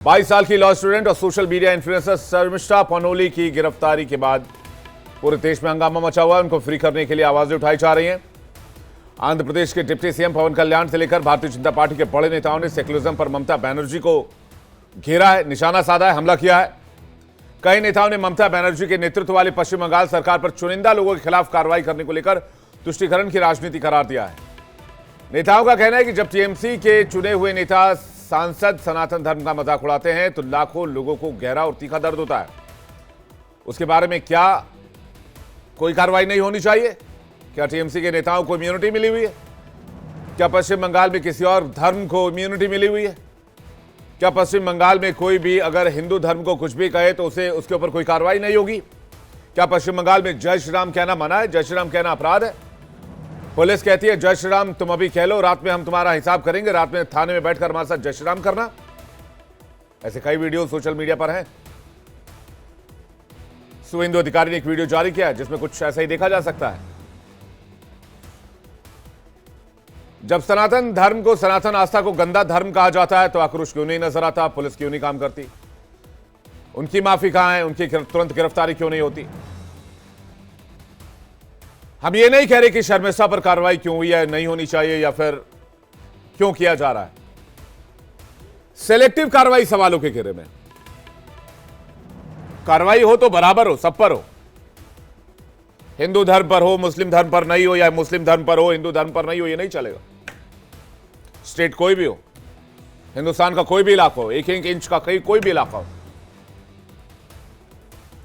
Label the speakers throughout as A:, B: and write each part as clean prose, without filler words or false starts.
A: 22 साल की law student और social media influencer Sharmishtha Panoli की गिरफ्तारी के बाद पूरे देश में हंगामा मचा हुआ है। उनको फ्री करने के लिए आवाजें उठाई जा रही हैं। आंध्र प्रदेश के डिप्टी सीएम पवन कल्याण से लेकर भारतीय जनता पार्टी के बड़े नेताओं ने सेक्युलरिज्म पर ममता बनर्जी को घेरा है, निशाना साधा है, हमला किया है। कई नेताओं ने ममता बनर्जी के नेतृत्व वाली पश्चिम बंगाल सरकार पर चुनिंदा लोगों के खिलाफ कार्रवाई करने को लेकर तुष्टीकरण की राजनीति करार दिया है। नेताओं का कहना है कि जब टीएमसी के चुने हुए नेता सांसद सनातन धर्म का मजाक उड़ाते हैं तो लाखों लोगों को गहरा और तीखा दर्द होता है। उसके बारे में क्या कोई कार्रवाई नहीं होनी चाहिए? क्या टीएमसी के नेताओं को इम्यूनिटी मिली हुई है? क्या पश्चिम बंगाल में किसी और धर्म को इम्यूनिटी मिली हुई है? क्या पश्चिम बंगाल में कोई भी अगर हिंदू धर्म को कुछ भी कहे तो उसके ऊपर कोई कार्रवाई नहीं होगी? क्या पश्चिम बंगाल में जय श्री राम कहना मना है? जय श्री राम कहना अपराध है? पुलिस कहती है जय श्री राम तुम अभी कह लो, रात में हम तुम्हारा हिसाब करेंगे, रात में थाने में बैठकर हमारे साथ जय श्री राम करना। ऐसे कई वीडियो सोशल मीडिया पर हैं। सुवेंदु अधिकारी ने एक वीडियो जारी किया है जिसमें कुछ ऐसा ही देखा जा सकता है। जब सनातन धर्म को, सनातन आस्था को गंदा धर्म कहा जाता है तो आक्रोश क्यों नहीं नजर आता? पुलिस क्यों नहीं काम करती? उनकी माफी कहां है? उनकी तुरंत गिरफ्तारी क्यों नहीं होती? हम ये नहीं कह रहे कि शर्मिष्ठा पर कार्रवाई क्यों हुई है, नहीं होनी चाहिए या फिर क्यों किया जा रहा है। सेलेक्टिव कार्रवाई सवालों के घेरे में। कार्रवाई हो तो बराबर हो, सब पर हो। हिंदू धर्म पर हो, मुस्लिम धर्म पर नहीं हो, या मुस्लिम धर्म पर हो, हिंदू धर्म पर नहीं हो, ये नहीं चलेगा। स्टेट कोई भी हो, हिंदुस्तान का कोई भी इलाका हो, एक एक इंच का कोई भी इलाका हो,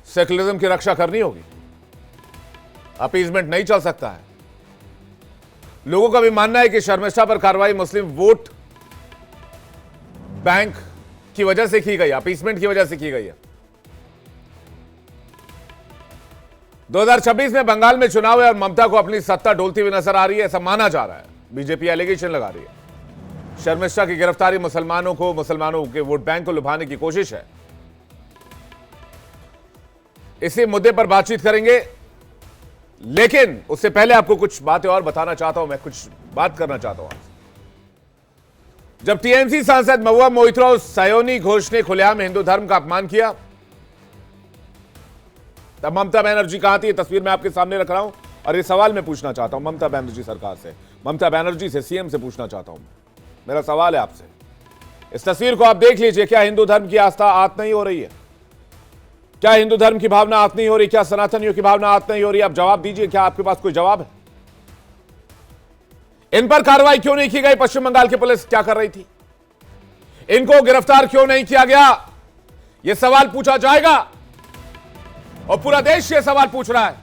A: सेकुलरिज्म की रक्षा करनी होगी। अपीजमेंट नहीं चल सकता है। लोगों का भी मानना है कि शर्मिष्ठा पर कार्रवाई मुस्लिम वोट बैंक की वजह से की गई, अपीजमेंट की वजह से की गई है। 2026 में बंगाल में चुनाव है और ममता को अपनी सत्ता डोलती हुई नजर आ रही है, ऐसा माना जा रहा है। बीजेपी एलिगेशन लगा रही है शर्मिष्ठा की गिरफ्तारी मुसलमानों के वोट बैंक को लुभाने की कोशिश है। इसी मुद्दे पर बातचीत करेंगे, लेकिन उससे पहले आपको कुछ बातें और बताना चाहता हूं। मैं कुछ बात करना चाहता हूं। जब टीएमसी सांसद महुआ मोइत्रो सयोनी घोष ने खुलेआम हिंदू धर्म का अपमान किया तब ममता बनर्जी कहां थी? तस्वीर मैं आपके सामने रख रहा हूं और ये सवाल मैं पूछना चाहता हूं ममता बनर्जी सरकार से, ममता बनर्जी से, सीएम से पूछना चाहता हूं। मेरा सवाल है आपसे, इस तस्वीर को आप देख लीजिए। क्या हिंदू धर्म की आस्था आहत नहीं हो रही है? क्या हिंदू धर्म की भावना आहत नहीं हो रही? क्या सनातनियों की भावना आहत नहीं हो रही? आप जवाब दीजिए, क्या आपके पास कोई जवाब है? इन पर कार्रवाई क्यों नहीं की गई? पश्चिम बंगाल की पुलिस क्या कर रही थी? इनको गिरफ्तार क्यों नहीं किया गया? यह सवाल पूछा जाएगा और पूरा देश यह सवाल पूछ रहा है।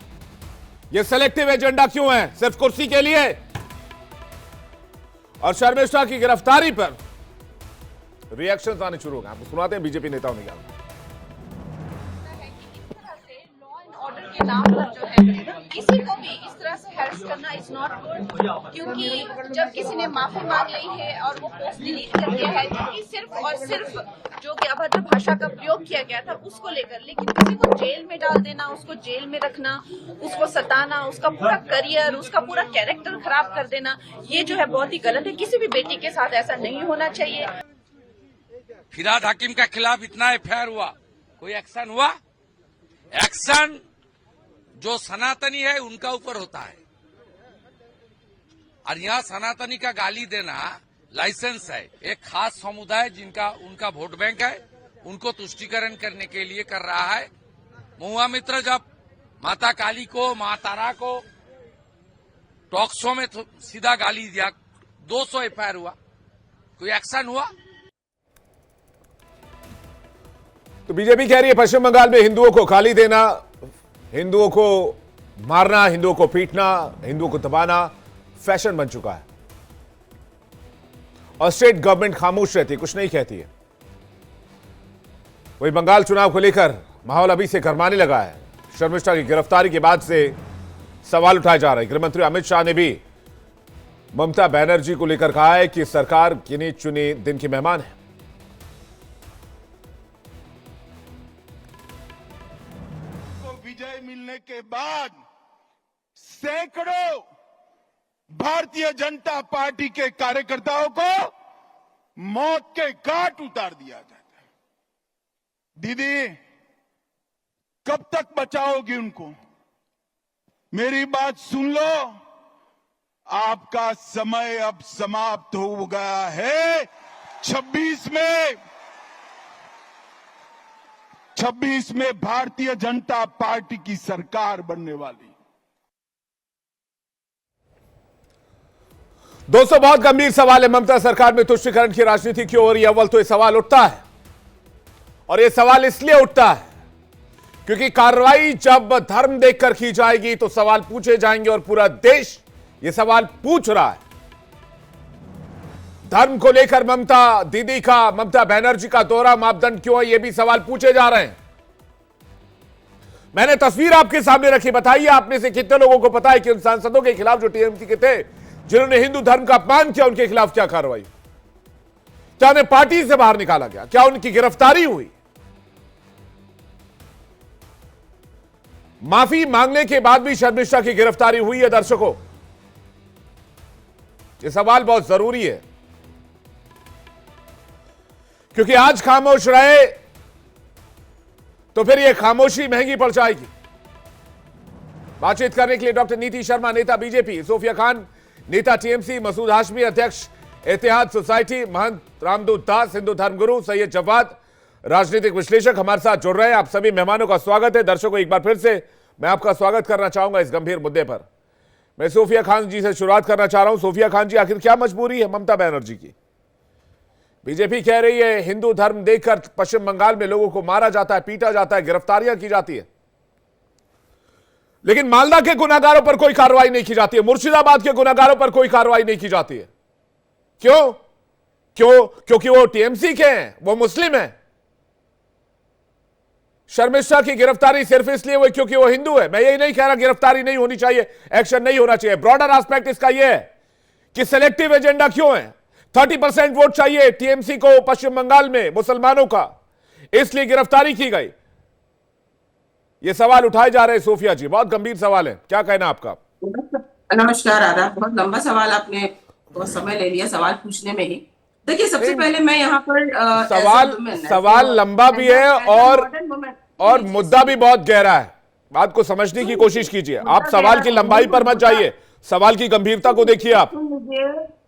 A: यह सेलेक्टिव एजेंडा क्यों है? सिर्फ कुर्सी के लिए? और शर्मिष्ठा की गिरफ्तारी पर रिएक्शंस आने शुरू हो गए। आपको सुनाते हैं बीजेपी नेताओं ने क्या
B: ऑर्डर के नाम पर जो है किसी को भी इस तरह से हेल्प करना इज नॉट गुड। क्योंकि जब किसी ने माफी मांग ली है और वो पोस्ट डिलीट कर दिया है, क्योंकि सिर्फ और सिर्फ जो कि अभद्र भाषा का प्रयोग किया गया था उसको लेकर, लेकिन किसी को जेल में डाल देना, उसको जेल में रखना, उसको सताना, उसका पूरा करियर, उसका पूरा कैरेक्टर खराब कर देना, ये जो है बहुत ही गलत है। किसी भी बेटी के साथ ऐसा नहीं होना चाहिए।
C: फिराद हकीम के खिलाफ इतना एफआईआर हुआ, कोई एक्शन हुआ? एक्शन जो सनातनी है उनका ऊपर होता है, और यहाँ सनातनी का गाली देना लाइसेंस है। एक खास समुदाय जिनका उनका वोट बैंक है, उनको तुष्टीकरण करने के लिए कर रहा है। महुआ मित्र जब माता काली को, मां तारा को टॉक शो में सीधा गाली दिया, 200 एफआईआर हुआ, कोई एक्शन हुआ?
A: तो बीजेपी कह रही है पश्चिम बंगाल में हिंदुओं को गाली देना, हिंदुओं को मारना, हिंदुओं को पीटना, हिंदुओं को दबाना फैशन बन चुका है और स्टेट गवर्नमेंट खामोश रहती है, कुछ नहीं कहती है। वही बंगाल चुनाव को लेकर माहौल अभी से गरमाने लगा है। शर्मिष्ठा की गिरफ्तारी के बाद से सवाल उठाए जा रहे हैं। गृहमंत्री अमित शाह ने भी ममता बनर्जी को लेकर कहा है कि सरकार गिने चुने दिन की मेहमान है।
D: विजय मिलने के बाद सैकड़ों भारतीय जनता पार्टी के कार्यकर्ताओं को मौत के घाट उतार दिया जाता है। दीदी कब तक बचाओगी उनको? मेरी बात सुन लो, आपका समय अब समाप्त हो गया है। 26 में भारतीय जनता पार्टी की सरकार बनने वाली।
A: दोस्तों, बहुत गंभीर सवाल है। ममता सरकार में तुष्टीकरण की राजनीति क्यों हो रही है? अव्वल तो यह सवाल उठता है, और यह सवाल इसलिए उठता है क्योंकि कार्रवाई जब धर्म देखकर की जाएगी तो सवाल पूछे जाएंगे, और पूरा देश यह सवाल पूछ रहा है। धर्म को लेकर ममता दीदी का, ममता बनर्जी का दोहरा मापदंड क्यों है, यह भी सवाल पूछे जा रहे हैं। मैंने तस्वीर आपके सामने रखी। बताइए, आप में से कितने लोगों को पता है कि उन सांसदों के खिलाफ जो टीएमसी के थे, जिन्होंने हिंदू धर्म का अपमान किया, उनके खिलाफ क्या कार्रवाई? क्या उन्हें पार्टी से बाहर निकाला गया? क्या उनकी गिरफ्तारी हुई? माफी मांगने के बाद भी शर्मिष्ठा की गिरफ्तारी हुई है? दर्शकों, यह सवाल बहुत जरूरी है, क्योंकि आज खामोश रहे तो फिर यह खामोशी महंगी पड़ जाएगी। बातचीत करने के लिए डॉक्टर नीति शर्मा, नेता बीजेपी, सोफिया खान, नेता टीएमसी, मसूद हाशमी, अध्यक्ष इत्तेहाद सोसाइटी, महंत रामदूत दास, हिंदू धर्मगुरु सैयद जवाद, राजनीतिक विश्लेषक हमारे साथ जुड़ रहे हैं। आप सभी मेहमानों का स्वागत है। दर्शकों, एक बार फिर से मैं आपका स्वागत करना चाहूंगा इस गंभीर मुद्दे पर। मैं सोफिया खान जी से शुरुआत करना चाह रहा हूं। सोफिया खान जी, आखिर क्या मजबूरी है ममता बनर्जी की? बीजेपी कह रही है हिंदू धर्म देखकर पश्चिम बंगाल में लोगों को मारा जाता है, पीटा जाता है, गिरफ्तारियां की जाती है, लेकिन मालदा के गुनाहगारों पर कोई कार्रवाई नहीं की जाती है, मुर्शिदाबाद के गुनाहगारों पर कोई कार्रवाई नहीं की जाती है। क्यों? क्योंकि वो टीएमसी के हैं, वो मुस्लिम हैं। शर्मिष्ठा की गिरफ्तारी सिर्फ इसलिए हुई क्योंकि वो हिंदू है। मैं यही नहीं कह रहा गिरफ्तारी नहीं होनी चाहिए, एक्शन नहीं होना चाहिए। ब्रॉडर एस्पेक्ट इसका यह है कि सिलेक्टिव एजेंडा क्यों है? 30% वोट चाहिए टीएमसी को पश्चिम बंगाल में मुसलमानों का, इसलिए गिरफ्तारी की गई। ये सवाल उठाए जा रहे हैं सोफिया जी, बहुत गंभीर सवाल है, क्या कहना आपका?
E: नमस्कार आदाब। बहुत लंबा सवाल, आपने बहुत समय ले लिया सवाल पूछने में ही। देखिए, सबसे पहले मैं यहाँ पर
A: सवाल लंबा भी है और मुद्दा भी बहुत गहरा है। बात को समझने की कोशिश कीजिए। आप सवाल की लंबाई पर मत जाइए, सवाल की गंभीरता को देखिए। आप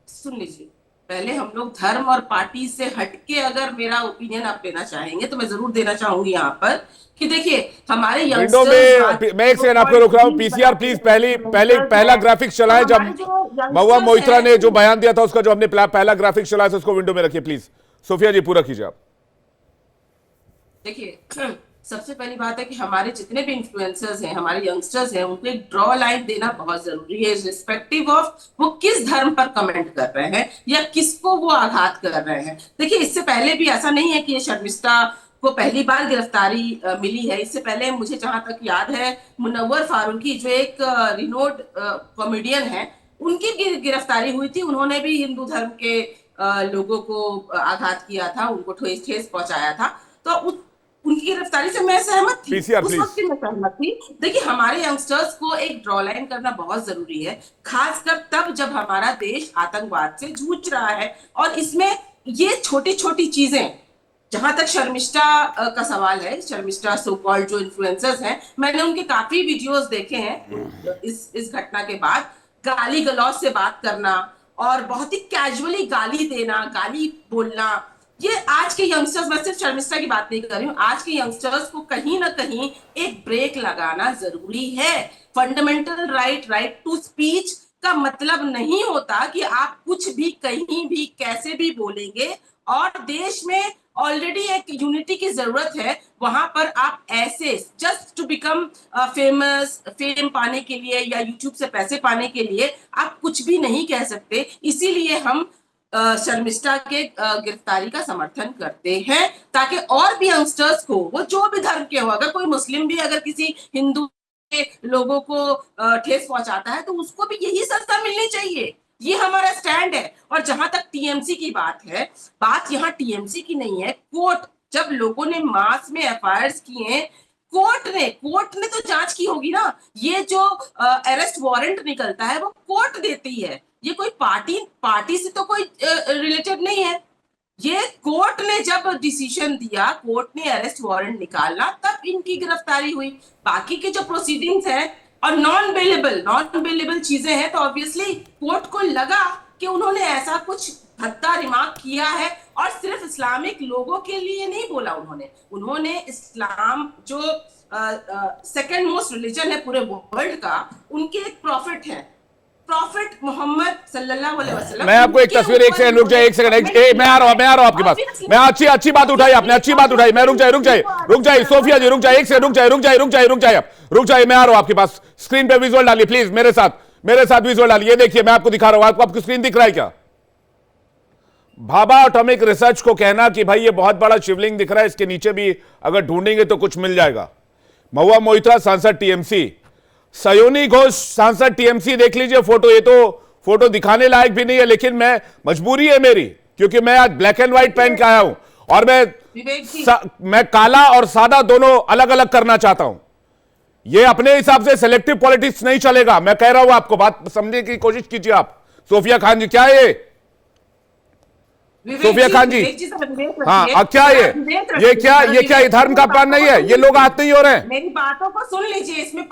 E: सुन लीजिए, पहले हम लोग धर्म और पार्टी से हटके अगर मेरा ओपिनियन आप लेना चाहेंगे तो मैं जरूर देना चाहूंगी यहाँ पर कि देखिए, हमारे
A: विंडो में मैं एक सेकंड आपको रोक रहा हूँ। पीसीआर प्लीज पहला ग्राफिक्स चलाएं। जब महुआ मोइत्रा ने जो बयान दिया था उसका जो हमने पहला ग्राफिक्स चलाया था उसको विंडो में रखिए प्लीज। सोफिया जी, पूरा कीजिए आप।
E: देखिए, सबसे पहली बात है कि हमारे जितने भी इन्फ्लुएंसर्स हैं, हमारे यंगस्टर्स हैं, उनको एक ड्रॉ लाइन देना बहुत जरूरी है, रिस्पेक्टिव ऑफ वो किस धर्म पर कमेंट कर रहे हैं या किसको वो आघात कर रहे हैं। देखिए, इससे पहले भी ऐसा नहीं है कि ये शर्मिष्ठा को पहली बार गिरफ्तारी मिली है। इससे पहले मुझे जहां तक याद है, मुनव्वर फारूकी जो एक रिनोड कॉमेडियन है, उनकी गिरफ्तारी हुई थी। उन्होंने भी हिंदू धर्म के लोगों को आघात किया था, उनको ठेस पहुंचाया था। तो उनकी गिरफ्तारी से मैं सहमत थी, उस वक्त मैं सहमत थी। देखिए, हमारे यंगस्टर्स को एक ड्रॉ लाइन करना बहुत जरूरी है, खासकर तब जब हमारा देश आतंकवाद से जूझ रहा है। और इसमें ये छोटी छोटी चीजें, जहां तक शर्मिष्ठा का सवाल है, शर्मिष्ठा सो कॉल्ड जो इन्फ्लुएंसर्स हैं, मैंने उनके काफी वीडियोस देखे हैं इस घटना के बाद। गाली गलौज से बात करना और बहुत ही कैजुअली गाली देना, गाली बोलना, ये आज के यंगस्टर्स, मैं सिर्फ शर्मिष्ठा की बात नहीं कर रही हूँ, आज के यंगस्टर्स को कहीं ना कहीं एक ब्रेक लगाना जरूरी है। फंडामेंटल राइट टू स्पीच का मतलब नहीं होता कि आप कुछ भी कहीं भी कैसे भी बोलेंगे। और देश में ऑलरेडी एक यूनिटी की जरूरत है, वहां पर आप ऐसे just to become famous, fame पाने के लिए या यूट्यूब से पैसे पाने के लिए आप कुछ भी नहीं कह सकते। इसीलिए हम शर्मिष्ठा के गिरफ्तारी का समर्थन करते हैं, ताकि और भी यंगस्टर्स को, वो जो भी धर्म के हो, अगर कोई मुस्लिम भी अगर किसी हिंदू के लोगों को ठेस पहुंचाता है तो उसको भी यही सजा मिलनी चाहिए। ये हमारा स्टैंड है। और जहां तक टीएमसी की बात है, बात यहाँ टीएमसी की नहीं है। कोर्ट, जब लोगों ने मास में एफआईआर किए, कोर्ट ने तो जांच की होगी ना। ये जो अरेस्ट वारंट निकलता है वो कोर्ट देती है, ये कोई पार्टी से तो कोई रिलेटेड नहीं है। ये कोर्ट ने जब डिसीजन दिया, कोर्ट ने अरेस्ट वारंट निकाला, तब इनकी गिरफ्तारी हुई। बाकी के जो प्रोसीडिंग्स है और नॉन बेलेबल चीजें हैं, तो ऑब्वियसली कोर्ट को लगा कि उन्होंने ऐसा कुछ भद्दा रिमार्क किया है, और सिर्फ इस्लामिक लोगों के लिए नहीं बोला उन्होंने इस्लाम जो सेकेंड मोस्ट रिलीजन है पूरे वर्ल्ड का, उनके एक प्रॉफिट मोहम्मद सल्लल्लाहु अलैहि वसल्लम।
A: मैं आपको एक तस्वीर, एक सेकंड रुक जाए, एक सेकंड, मैं आ रहा हूं आपके पास। मैं अच्छी बात उठाई आपने, अच्छी बात उठाई। मैं रुक जाइए सोफिया जी, रुक जाइए, एक सेकंड, रुक जाइए, मैं आ रहा हूं आपके पास। स्क्रीन पे विजुअल डालिए प्लीज, मेरे साथ विजुअल डालिए। ये देखिए, मैं आपको दिखा रहा हूं, आपको स्क्रीन दिख रहा है क्या? भाभा एटॉमिक रिसर्च को कहना कि भाई ये बहुत बड़ा शिवलिंग दिख रहा है, इसके नीचे भी अगर ढूंढेंगे तो कुछ मिल जाएगा। महुआ मोइत्रा सांसद टीएमसी, सयोनी घोष सांसद टीएमसी, देख लीजिए फोटो। ये तो फोटो दिखाने लायक भी नहीं है, लेकिन मैं मजबूरी है मेरी, क्योंकि मैं आज ब्लैक एंड व्हाइट पहन के आया हूं, और मैं काला और सादा दोनों अलग अलग करना चाहता हूं। ये अपने हिसाब से सिलेक्टिव पॉलिटिक्स नहीं चलेगा। मैं कह रहा हूं आपको, बात समझने की कोशिश कीजिए आप। सोफिया खान जी, क्या है ये? सोफिया खान जी, हाँ, क्या ये क्या धर्म का अपमान नहीं है? ये लोग हाथ नहीं हो रहे हैं।
E: मेरी बातों को सुन लीजिए। इसमें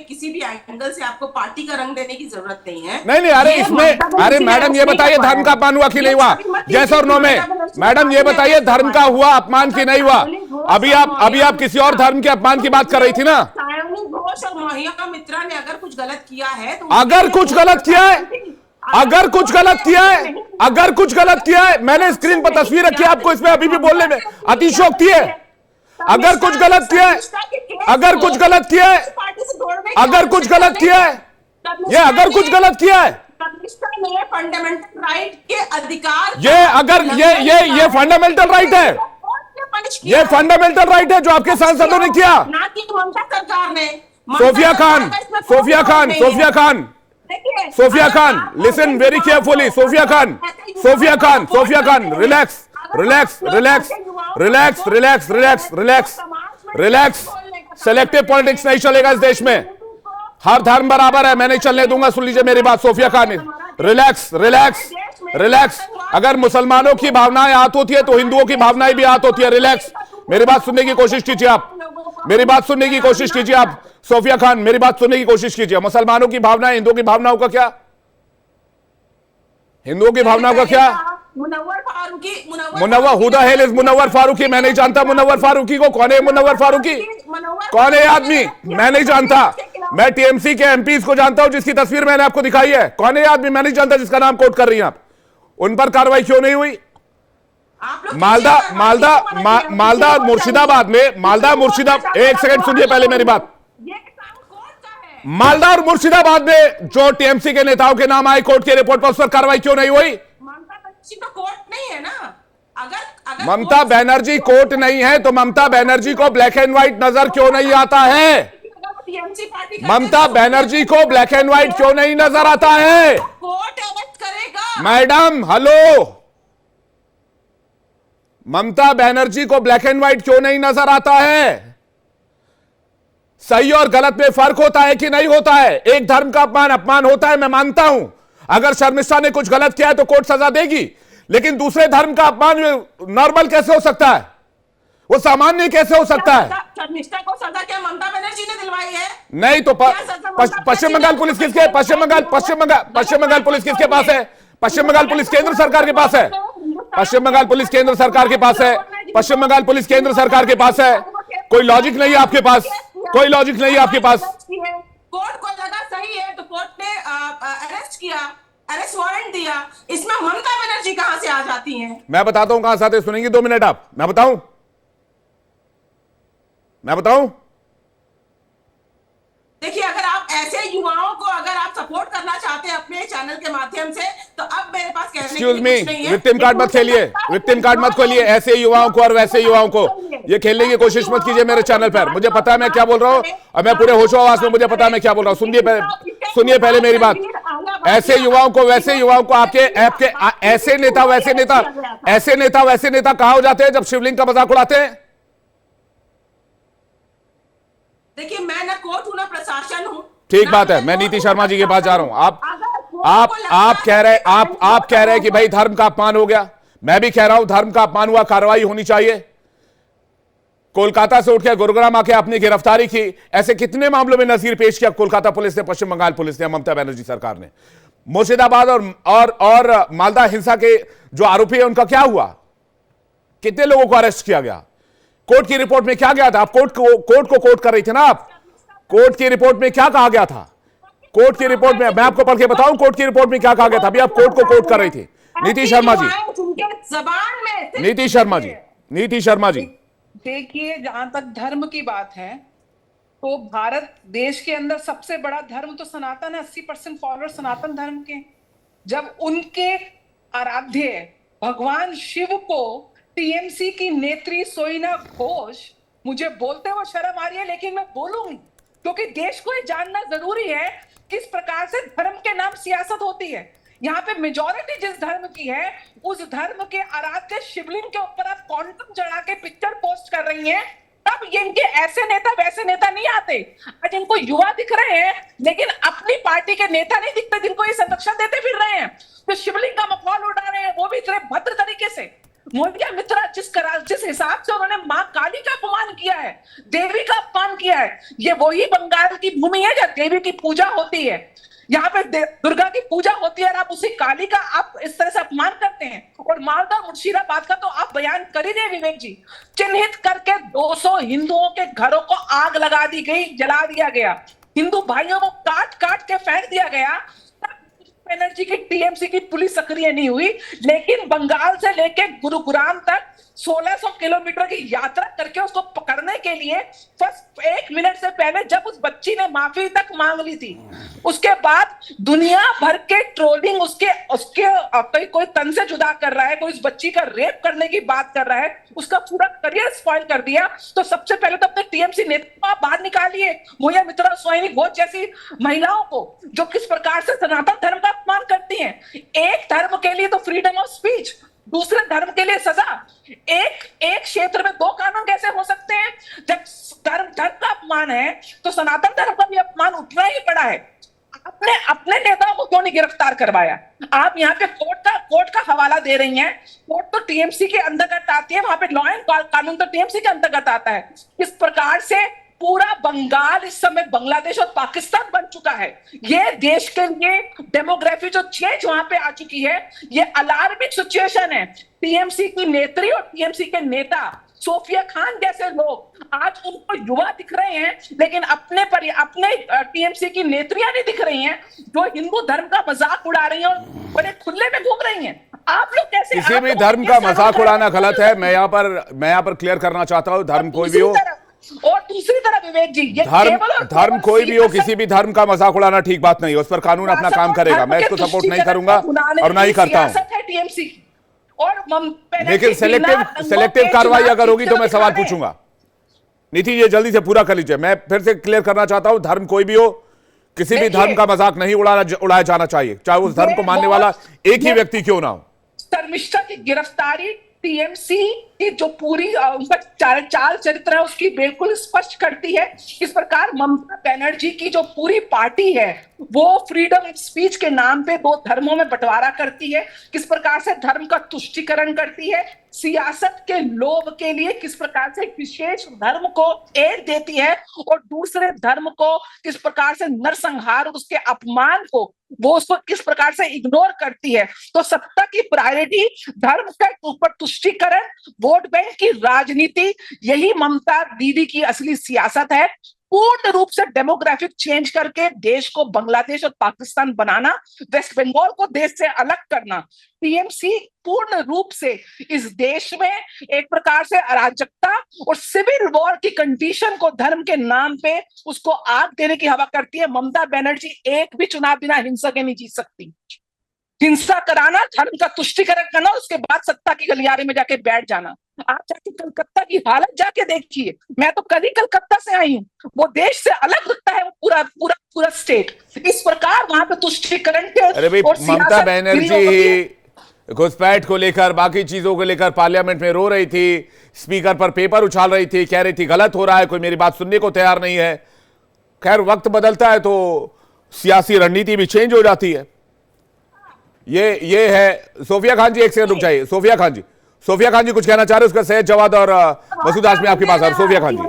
E: किसी भी एंगल से आपको पार्टी का रंग देने की जरूरत नहीं है।
A: नहीं, अरे मैडम ये बताइए धर्म का अपमान हुआ कि नहीं हुआ? यस और नो में मैडम ये बताइए, धर्म का हुआ अपमान कि नहीं हुआ? अभी आप किसी और धर्म के अपमान की बात कर रही थी ना।
E: सयोनी घोष और महुआ मोइत्रा ने अगर कुछ गलत किया है,
A: अगर कुछ गलत किया है, मैंने स्क्रीन पर तस्वीर रखी है आपको, इसमें अभी भी बोलने में अतिशयोक्ति है। अगर कुछ गलत किया है, अगर कुछ गलत किया है,
E: फंडामेंटल राइट के अधिकार,
A: ये फंडामेंटल राइट है, ये फंडामेंटल राइट है जो आपके सांसदों ने किया,
E: ना कि ममता सरकार ने।
A: Sofia Khan, listen very carefully. Sofia Khan, relax. Selective politics नहीं चलेगा इस देश में। हर धर्म बराबर है, मैं नहीं चलने दूंगा। सुन लीजिए मेरी बात सोफिया खान, रिलैक्स। अगर मुसलमानों की भावनाएं आहत होती है तो हिंदुओं की भावनाएं भी आहत होती है। रिलैक्स, मेरी बात सुनने की कोशिश कीजिए आप। सोफिया खान, मेरी बात सुनने की कोशिश कीजिए। मुसलमानों की भावनाएं, हिंदुओं की भावनाओं का क्या? मुनव्वर फारूकी, मैं नहीं जानता मुनव्वर फारूकी को। कौन है मुनव्वर फारूकी? कौन है आदमी? मैं नहीं जानता। मैं टीएमसी के एमपीज को जानता हूं जिसकी तस्वीर मैंने आपको दिखाई है। कौन है आदमी? मैं नहीं जानता जिसका नाम कोट कर रही हैं आप। उन पर कार्रवाई क्यों नहीं हुई? मालदा मुर्शिदाबाद में, एक सेकंड सुनिए पहले मेरी बात। मालदा और मुर्शिदाबाद में जो टीएमसी के नेताओं के नाम आए कोर्ट की रिपोर्ट पर, उस पर कार्रवाई क्यों नहीं हुई?
E: कोर्ट नहीं है ना। अगर
A: ममता बनर्जी कोर्ट नहीं है तो ममता बनर्जी को ब्लैक एंड व्हाइट नजर क्यों नहीं आता है? ममता बनर्जी को ब्लैक एंड व्हाइट क्यों नहीं नजर आता है?
E: कोर्ट अरेस्ट करेगा।
A: मैडम हेलो, ममता बनर्जी को ब्लैक एंड व्हाइट क्यों नहीं नजर आता है? सही और गलत में फर्क होता है कि नहीं होता है? एक धर्म का अपमान होता है, मैं मानता हूं। अगर शर्मिष्ठा ने कुछ गलत किया है तो कोर्ट सजा देगी, लेकिन दूसरे धर्म का अपमान नॉर्मल कैसे हो सकता है? वो सामान्य कैसे हो सकता है?
E: शर्मिष्ठा को सजा क्या ममता बनर्जी ने दिलवाई है?
A: नहीं तो पश्चिम बंगाल पुलिस किसके? पश्चिम बंगाल पुलिस किसके पास है? पश्चिम बंगाल पुलिस केंद्र सरकार के पास है। पश्चिम बंगाल पुलिस केंद्र सरकार के पास है। पश्चिम बंगाल पुलिस केंद्र सरकार के पास है। कोई लॉजिक नहीं है आपके पास, कोई लॉजिक नहीं है आपके पास।
E: कोर्ट को लगा सही है तो कोर्ट ने अरेस्ट किया, अरेस्ट वारंट दिया। इसमें ममता बनर्जी कहां से आ जाती हैं?
A: मैं बताता हूं कहां से आते, सुनेंगे 2 मिनट आप? मैं बताऊं?
E: देखिए, अगर आप ऐसे युवाओं को अगर आप सपोर्ट करना चाहते हैं अपने चैनल के माध्यम से, तो अब मेरे पास कहने के लिए कुछ नहीं है।
A: विक्टिम कार्ड मत खेलिए, विक्टिम कार्ड मत खोलिए। ऐसे युवाओं को और वैसे युवाओं को ये खेलने की कोशिश मत कीजिए मेरे चैनल पर। मुझे पता है मैं क्या बोल रहा हूं और मैं पूरे होशो आवाज में मुझे पता है मैं क्या बोल रहा हूं। सुनिए पहले मेरी बात। ऐसे युवाओं को वैसे युवाओं को आपके ऐसे नेता वैसे नेता कहां हो जाते हैं जब शिवलिंग का मजाक उड़ाते हैं?
E: देखिए, मैं ना कोर्ट हूं ना प्रशासन हूं।
A: ठीक बात है, मैं नीति शर्मा जी के पास जा रहा हूं। आप कह रहे हैं कि भाई धर्म का अपमान हो गया। मैं भी कह रहा हूं धर्म का अपमान हुआ, कार्रवाई होनी चाहिए। कोलकाता से उठकर गुरुग्राम आके आपने गिरफ्तारी की, ऐसे कितने मामलों में नजीर पेश किया कोलकाता पुलिस ने, पश्चिम बंगाल पुलिस ने, ममता बनर्जी सरकार ने। मुर्शिदाबाद और मालदा हिंसा के जो आरोपी है उनका क्या हुआ? कितने लोगों को अरेस्ट किया गया? कोर्ट की रिपोर्ट में क्या गया था? आप कोर्ट को कोर्ट कर रही थी ना आप। कोर्ट की रिपोर्ट में क्या कहा गया था? कोर्ट की रिपोर्ट में मैं आपको पढ़ के बताऊं कोर्ट की रिपोर्ट में क्या कहा गया था। अभी आप कोर्ट को कोर्ट कर रही थी। नीति शर्मा जी, नीति शर्मा जी,
F: देखिए, जहां तक धर्म की बात है तो भारत देश के अंदर सबसे बड़ा धर्म तो सनातन है। 80% फॉलोअर सनातन धर्म के। जब उनके आराध्य भगवान शिव को टीएमसी की नेत्री सोइना घोष, मुझे बोलते हुए शर्म आ रही है लेकिन मैं बोलूंगी क्योंकि देश को ये जानना जरूरी है किस प्रकार से धर्म के नाम सियासत होती है। यहाँ पे मेजॉरिटी जिस धर्म की है उस धर्म के आराध्य शिवलिंग के ऊपर आप कॉन्डम चढ़ा के पिक्चर पोस्ट कर रही हैं, तब ये इनके ऐसे नेता वैसे नेता नहीं आते। आज इनको युवा दिख रहे हैं लेकिन अपनी पार्टी के नेता नहीं दिखते जिनको ये संरक्षण देते फिर रहे हैं, तो शिवलिंग का मखौल उड़ा रहे हैं, वो भी इतने भद्र तरीके से। मोहिया मित्रा जिस हिसाब से उन्होंने मां काली का अपमान किया है, देवी का अपमान किया है, ये वही बंगाल की भूमि है जहाँ देवी की पूजा होती है। यहाँ पे दुर्गा की पूजा होती है और आप उसी काली का आप इस तरह से अपमान करते हैं। और मालदा मुर्शिदाबाद का तो आप बयान कर ही रहे विवेक जी। चिन्हित करके 200 हिंदुओं के घरों को आग लगा दी गई, जला दिया गया, हिंदू भाइयों को काट काट के फेंक दिया गया। बनर्जी की टीएमसी की पुलिस सक्रिय नहीं हुई, लेकिन बंगाल से लेके गुरुग्राम तक 1600 किलोमीटर की यात्रा करके उसको पकड़ने के लिए फर्स्ट 1 मिनट से पहले जब उस बच्ची ने माफी तक मांग ली थी, उसके बाद दुनिया भर के ट्रोलिंग उसके कोई तन से जुदा कर रहा है, कोई उस बच्ची का रेप करने की बात कर रहा है, उसका पूरा करियर स्पॉइल कर दिया। तो सबसे पहले तो अपने टीएमसी नेता आप बाहर निकालिए, मोहिया मित्रा सोइनी घोष जैसी महिलाओं को जो किस प्रकार से सनातन धर्म का अपमान करती हैं। एक धर्म के लिए तो फ्रीडम ऑफ स्पीच, दूसरे धर्म के लिए सजा। एक क्षेत्र में 2 कानून कैसे हो सकते हैं? जब धर्म का अपमान है तो सनातन धर्म का भी अपमान उठना ही पड़ा है। आपने अपने नेताओं को क्यों नहीं गिरफ्तार करवाया? आप यहाँ पे कोर्ट का हवाला दे रही हैं। कोर्ट तो टीएमसी के अंतर्गत आती है, वहां पे लॉ एंड कानून तो टीएमसी के अंतर्गत आता है। इस प्रकार से पूरा बंगाल इस समय बांग्लादेश और पाकिस्तान बन चुका है। ये देश के लिए डेमोग्राफी जो चेंज वहां पे आ चुकी है, ये अलार्मिंग सिचुएशन है। टीएमसी की नेत्री और टीएमसी के नेता सोफिया खान जैसे लोग आज उनको युवा दिख रहे हैं, लेकिन अपने टीएमसी की नेत्रियां नहीं दिख रही हैं जो हिंदू धर्म का मजाक उड़ा रही हैं और बड़े खुले में घूम रही हैं। आप लोग कैसे
A: किसी भी धर्म का मजाक उड़ाना गलत है। मैं यहाँ पर क्लियर करना चाहता हूँ, धर्म कोई भी हो
F: और दूसरी तरफ विवेक जी, ये
A: धर्म कोई भी हो, किसी भी धर्म का मजाक उड़ाना ठीक बात नहीं है। उस पर कानून अपना काम करेगा, मैं इसको सपोर्ट नहीं करूंगा और ना ही करता हूं।
F: टीएमसी और
A: लेकिन सेलेक्टिव कार्रवाई अगर होगी तो मैं सवाल पूछूंगा। नीति ये जल्दी से पूरा कर लीजिए। मैं फिर से क्लियर करना चाहता हूं, धर्म कोई भी हो, किसी भी धर्म का मजाक नहीं उड़ाया जाना चाहिए, चाहे उस धर्म को मानने वाला एक ही व्यक्ति क्यों ना हो।
F: शर्मिष्ठा की गिरफ्तारी टीएमसी की जो पूरी उनका चाल चरित्र है उसकी बिल्कुल स्पष्ट करती है। इस प्रकार ममता बनर्जी की जो पूरी पार्टी है वो फ्रीडम ऑफ स्पीच के नाम पे 2 धर्मों में बंटवारा करती है, किस प्रकार से धर्म का तुष्टीकरण करती है, सियासत के लोभ के लिए किस प्रकार से विशेष धर्म को एड देती है और दूसरे धर्म को किस प्रकार से नरसंहार और उसके अपमान को वो उसको किस प्रकार से इग्नोर करती है। तो सत्ता की प्रायोरिटी धर्म के ऊपर तुष्टीकरण, वोट बैंक की राजनीति, यही ममता दीदी की असली सियासत है। पूर्ण रूप से डेमोग्राफिक चेंज करके देश को बांग्लादेश और पाकिस्तान बनाना, वेस्ट बंगाल को देश से अलग करना। टीएमसी पूर्ण रूप से इस देश में एक प्रकार से अराजकता और सिविल वॉर की कंडीशन को धर्म के नाम पे उसको आग देने की हवा करती है। ममता बनर्जी एक भी चुनाव बिना हिंसा के नहीं जीत सकती। हिंसा कराना, धर्म का तुष्टीकरण करना, उसके बाद सत्ता की गलियारे में जाके बैठ जाना। आप जाके कलकत्ता की हालत जाके देखिए, मैं तो कल ही कलकत्ता से आई हूँ, वो देश से अलग दिखता है वो पूरा स्टेट। इस प्रकार वहां पे तुष्टीकरण के और
A: ममता बनर्जी घुसपैठ को लेकर, बाकी चीजों को लेकर पार्लियामेंट में रो रही थी, स्पीकर पर पेपर उछाल रही थी, कह रही थी गलत हो रहा है, कोई मेरी बात सुनने को तैयार नहीं है। खैर वक्त बदलता है तो सियासी रणनीति भी चेंज हो जाती है। ये है सोफिया खान जी, एक सेकंड रुक जाइए। सोफिया खान जी कुछ कहना चाह रहे हैं, उसका सैयद जवाद और मसूद हाशमी आपके पास आ रहे। सोफिया खान जी,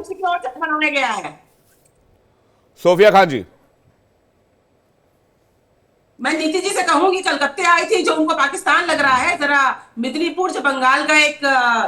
E: बनाने गया है।
A: सोफिया खान जी।
E: मैं नीति जी से कहूंगी, कलकत्ते आई थी, जो उनको पाकिस्तान लग रहा है, जरा मिदनीपुर जो बंगाल का एक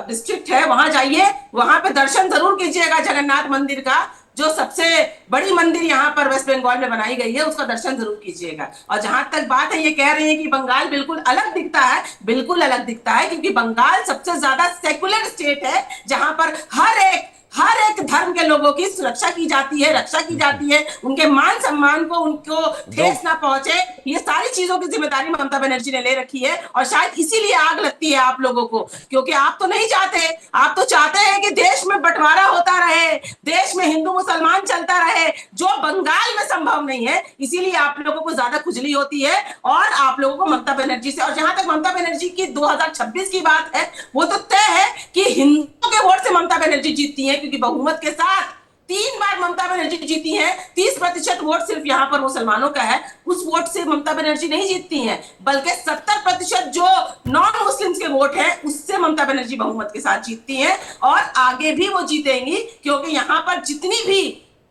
E: डिस्ट्रिक्ट है वहां जाइए, वहां पे दर्शन जरूर कीजिएगा जगन्नाथ मंदिर का, जो सबसे बड़ी मंदिर यहाँ पर वेस्ट बंगाल में बनाई गई है, उसका दर्शन जरूर कीजिएगा। और जहां तक बात है, ये कह रही है कि बंगाल बिल्कुल अलग दिखता है, बिल्कुल अलग दिखता है, क्योंकि बंगाल सबसे ज्यादा सेकुलर स्टेट है, जहां पर हर एक धर्म के लोगों की सुरक्षा की जाती है, रक्षा की जाती है, उनके मान सम्मान को उनको ठेस ना पहुंचे, ये सारी चीजों की जिम्मेदारी ममता बनर्जी ने ले रखी है। और शायद इसीलिए आग लगती है आप लोगों को, क्योंकि आप तो नहीं चाहते, आप तो चाहते हैं कि देश में बंटवारा होता रहे, देश में हिंदू मुसलमान चलता रहे, जो बंगाल में संभव नहीं है। इसीलिए आप लोगों को ज्यादा खुजली होती है और आप लोगों को ममता बनर्जी से। और जहां तक ममता बनर्जी की 2026 की बात है, वो तो तय है कि हिंदुओं के वोट से ममता बनर्जी जीतती है, क्योंकि बहुमत के साथ 3 बार ममता बनर्जी जीती है। 30% वोट सिर्फ यहाँ पर मुसलमानों का है, उस वोट से ममता बनर्जी नहीं जीतती हैं, बल्कि 70% जो नॉन मुस्लिम्स के वोट है, उससे ममता बनर्जी बहुमत के साथ जीतती हैं। और आगे भी वो जीतेंगी, क्योंकि यहाँ पर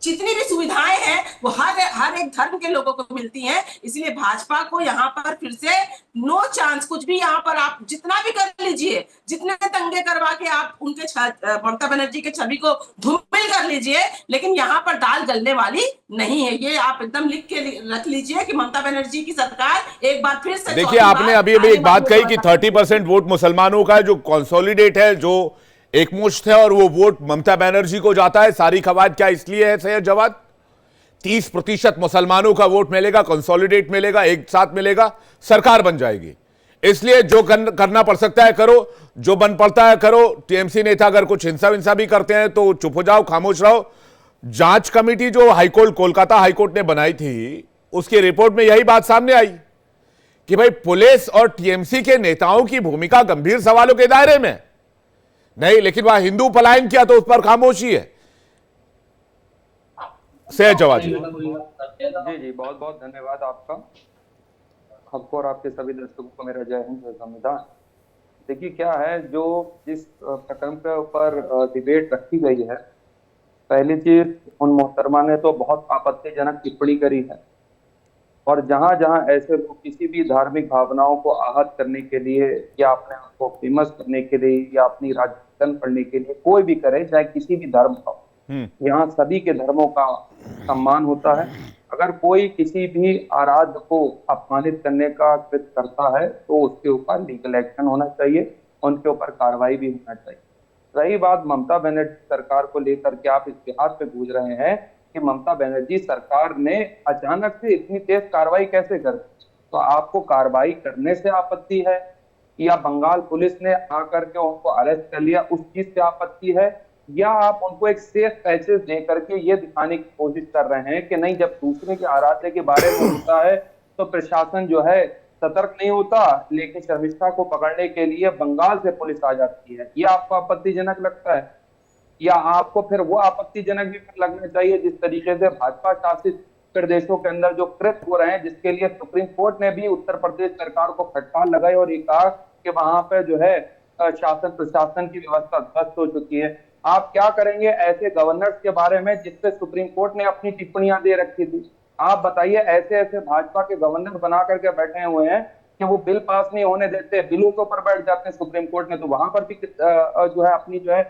E: जितनी भी सुविधाएं हैं वो हर एक धर्म के लोगों को मिलती हैं। इसलिए भाजपा को यहाँ पर फिर से नो चांस। कुछ भी यहाँ पर आप जितना भी कर लीजिए, जितने दंगे करवा के आप उनके ममता बनर्जी के छवि को धूमिल कर लीजिए, लेकिन यहाँ पर दाल गलने वाली नहीं है। ये आप एकदम लिख के रख लीजिए कि ममता बनर्जी की सरकार एक बार फिर से।
A: देखिए, आपने अभी एक बात कही कि 30% वोट मुसलमानों का जो कंसोलिडेट है, जो एकमुश्त है, और वो वोट ममता बनर्जी को जाता है। सारी खवाद क्या इसलिए है सैयद जवाद? 30% मुसलमानों का वोट मिलेगा, कंसोलिडेट मिलेगा, एक साथ मिलेगा, सरकार बन जाएगी। इसलिए जो करना पड़ सकता है करो, जो बन पड़ता है करो। टीएमसी नेता अगर कुछ हिंसा भी करते हैं तो चुप हो जाओ, खामोश रहो। जांच कमेटी जो हाईकोर्ट, कोलकाता हाईकोर्ट ने बनाई थी, उसकी रिपोर्ट में यही बात सामने आई कि भाई पुलिस और टीएमसी के नेताओं की भूमिका गंभीर सवालों के दायरे में नहीं, लेकिन वह हिंदू पलायन किया तो उस पर खामोशी है। सैयद जवाद जी।
G: जी बहुत बहुत धन्यवाद आपका। आपको और आपके सभी दर्शकों को मेरा जय हिंद, जय संविधान। देखिए क्या है, जो जिस प्रकरण के ऊपर डिबेट रखी गई है, पहली चीज उन मोहतरमा ने तो बहुत आपत्तिजनक टिप्पणी करी है, और जहां जहां ऐसे लोग किसी भी धार्मिक भावनाओं को आहत करने के लिए या अपने आप को फेमस करने के लिए या अपनी राजनीति करने के लिए कोई भी करे, चाहे किसी भी धर्म का, यहाँ सभी के धर्मों का सम्मान होता है। अगर कोई किसी भी आराध्य को अपमानित करने का कृत्य करता है तो उसके ऊपर लीगल एक्शन होना चाहिए, उनके ऊपर कार्रवाई भी होना चाहिए। रही बात ममता बनर्जी सरकार को लेकर के आप इस बिहार पे गूंज रहे हैं कि ममता बनर्जी सरकार ने अचानक से इतनी तेज कार्रवाई कैसे कर, तो आपको कार्रवाई करने से आपत्ति है या बंगाल पुलिस ने आकर के उनको अरेस्ट कर लिया उस चीज से आपत्ति है, या आप उनको एक सेफ पैसेज दे करके ये दिखाने की कोशिश कर रहे हैं कि नहीं, जब दूसरे के आराध्य के बारे में होता है तो प्रशासन जो है सतर्क नहीं होता, लेकिन शर्मिष्ठा को पकड़ने के लिए बंगाल से पुलिस आ जाती है। ये आपको आपत्तिजनक लगता है, या आपको फिर वो आपत्तिजनक भी लगना चाहिए जिस तरीके से भाजपा शासित प्रदेशों के अंदर जो कृत्य हो रहे हैं, जिसके लिए सुप्रीम कोर्ट ने भी उत्तर प्रदेश सरकार को फटकार लगाई और ये कहा कि वहां पर जो है शासन प्रशासन की व्यवस्था ध्वस्त हो चुकी है। आप क्या करेंगे ऐसे गवर्नर्स के बारे में जिसपे सुप्रीम कोर्ट ने अपनी टिप्पणियां दे रखी थी? आप बताइए, ऐसे ऐसे भाजपा के गवर्नर बना करके बैठे हुए हैं कि वो बिल पास नहीं होने देते, बिलों के ऊपर बैठ जाते हैं सुप्रीम कोर्ट में, तो वहां पर भी जो है अपनी जो है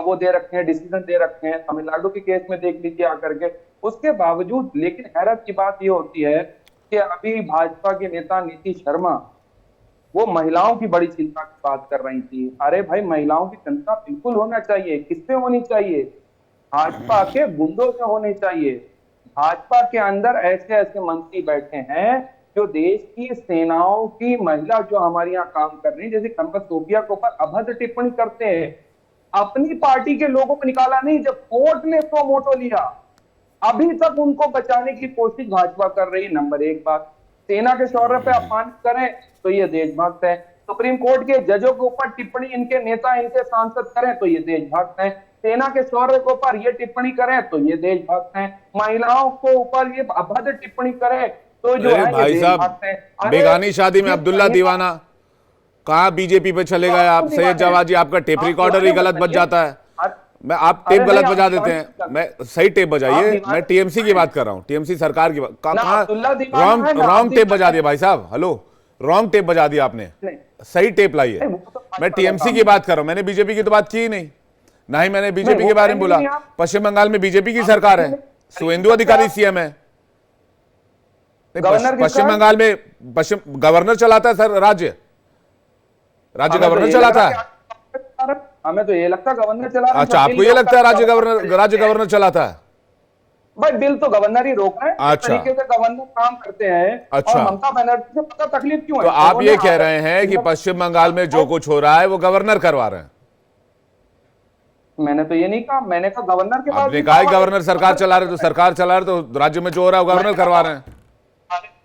G: वो दे रखे हैं, डिसीजन दे रखे हैं। तमिलनाडु के केस में देख लीजिए आकर के। उसके बावजूद लेकिन हैरत की बात ये होती है कि अभी भाजपा के नेता नीतीश शर्मा वो महिलाओं की बड़ी चिंता की बात कर रही थी। अरे भाई, महिलाओं की चिंता बिल्कुल होना चाहिए। किससे होनी चाहिए? भाजपा के गुंडों से होनी चाहिए। भाजपा के अंदर ऐसे ऐसे मंत्री बैठे हैं जो देश की सेनाओं की महिला जो हमारे यहाँ काम कर रही है, जैसे कंबल सोफिया के ऊपर अभद्र टिप्पणी करते हैं, अपनी पार्टी के लोगों को निकाला नहीं, जब कोर्ट ने सो मोटो लिया अभी तक उनको बचाने की कोशिश भाजपा कर रही है। नंबर एक बात, सेना के शौर्य पे अपमानित करें तो ये देशभक्त है। सुप्रीम कोर्ट के जजों के ऊपर टिप्पणी इनके नेता इनके सांसद करें तो ये देशभक्त है। सेना के शौर्य के ऊपर ये टिप्पणी करें तो ये देशभक्त है। महिलाओं को ऊपर ये अभद्र टिप्पणी करें तो जो
A: अरे
G: है ये
A: भाई साहब,
G: देशभक्त हैं। अरे
A: बेगानी शादी में
G: ये
A: अब्दुल्ला
G: कहीं-
A: दीवाना कहाँ बीजेपी पे चले गए आप? सैयद जवाद जी, आपका टेप रिकॉर्डर ही गलत बज जाता है। मैं आप टेप
G: अरे
A: गलत
G: नहीं,
A: बजा
G: आप
A: देते
G: दीवाना-
A: हैं। मैं सही टेप बजाइए।
G: दीवाना-
A: मैं टीएमसी की बात कर रहा हूँ, टीएमसी सरकार की बात।
G: ना,
A: कहाँ
G: अब्दुल्ला दीवाना है, ना
A: रॉन्ग टेप
G: दीवाना
A: बजा दिया भाई साहब। हेलो, रॉन्ग टेप बजा दिया आपने।
G: नहीं।
A: सही टेप लाइए।
G: नहीं, वो तो
A: मैं टीएमसी की बात कर रहा हूँ, मैंने बीजेपी की तो बात की ही नहीं। ना ही मैंने बीजेपी
G: नहीं,
A: के
G: वो
A: बारे में बोला।
G: नहीं आप-
A: पश्चिम बंगाल में बीजेपी की सरकार है, सुवेंदु अधिकारी सीएम है। नहीं,
G: गवर्नर
A: पश्चिम
G: किसका है?
A: बंगाल में पश्चिम गवर्नर चलाता है सर, राज्य
G: हमें तो
A: गवर्नर
G: ये
A: चलाता
G: लगा
A: है।
G: कि हमें तो ये लगता है गवर्नर चला रहे हैं,
A: अच्छा,
G: जो
A: आपको
G: बिल
A: ये लगता है राज्य
G: रोक-
A: गवर्नर चलाता है?
G: भाई बिल तो गवर्नर ही रोक रहे हैं।
A: अच्छा।
G: इस तरीके से गवर्नर काम करते हैं।
A: अच्छा।
G: और ममता बनर्जी से पता तकलीफ क्यों है?
A: तो आप ये
G: उन्होंने
A: कह रहे हैं कि पश्चिम बंगाल में जो कुछ हो रहा है वो गवर्नर करवा रहे हैं?
G: मैंने तो ये नहीं कहा, मैंने कहा गवर्नर के पास
A: आपने
G: भी
A: कहा ही
G: power है।
A: गवर्नर सरकार चला रहे, तो सरकार चला रहे तो राज्य में जो हो रहा है वो गवर्नर करवा रहे हैं।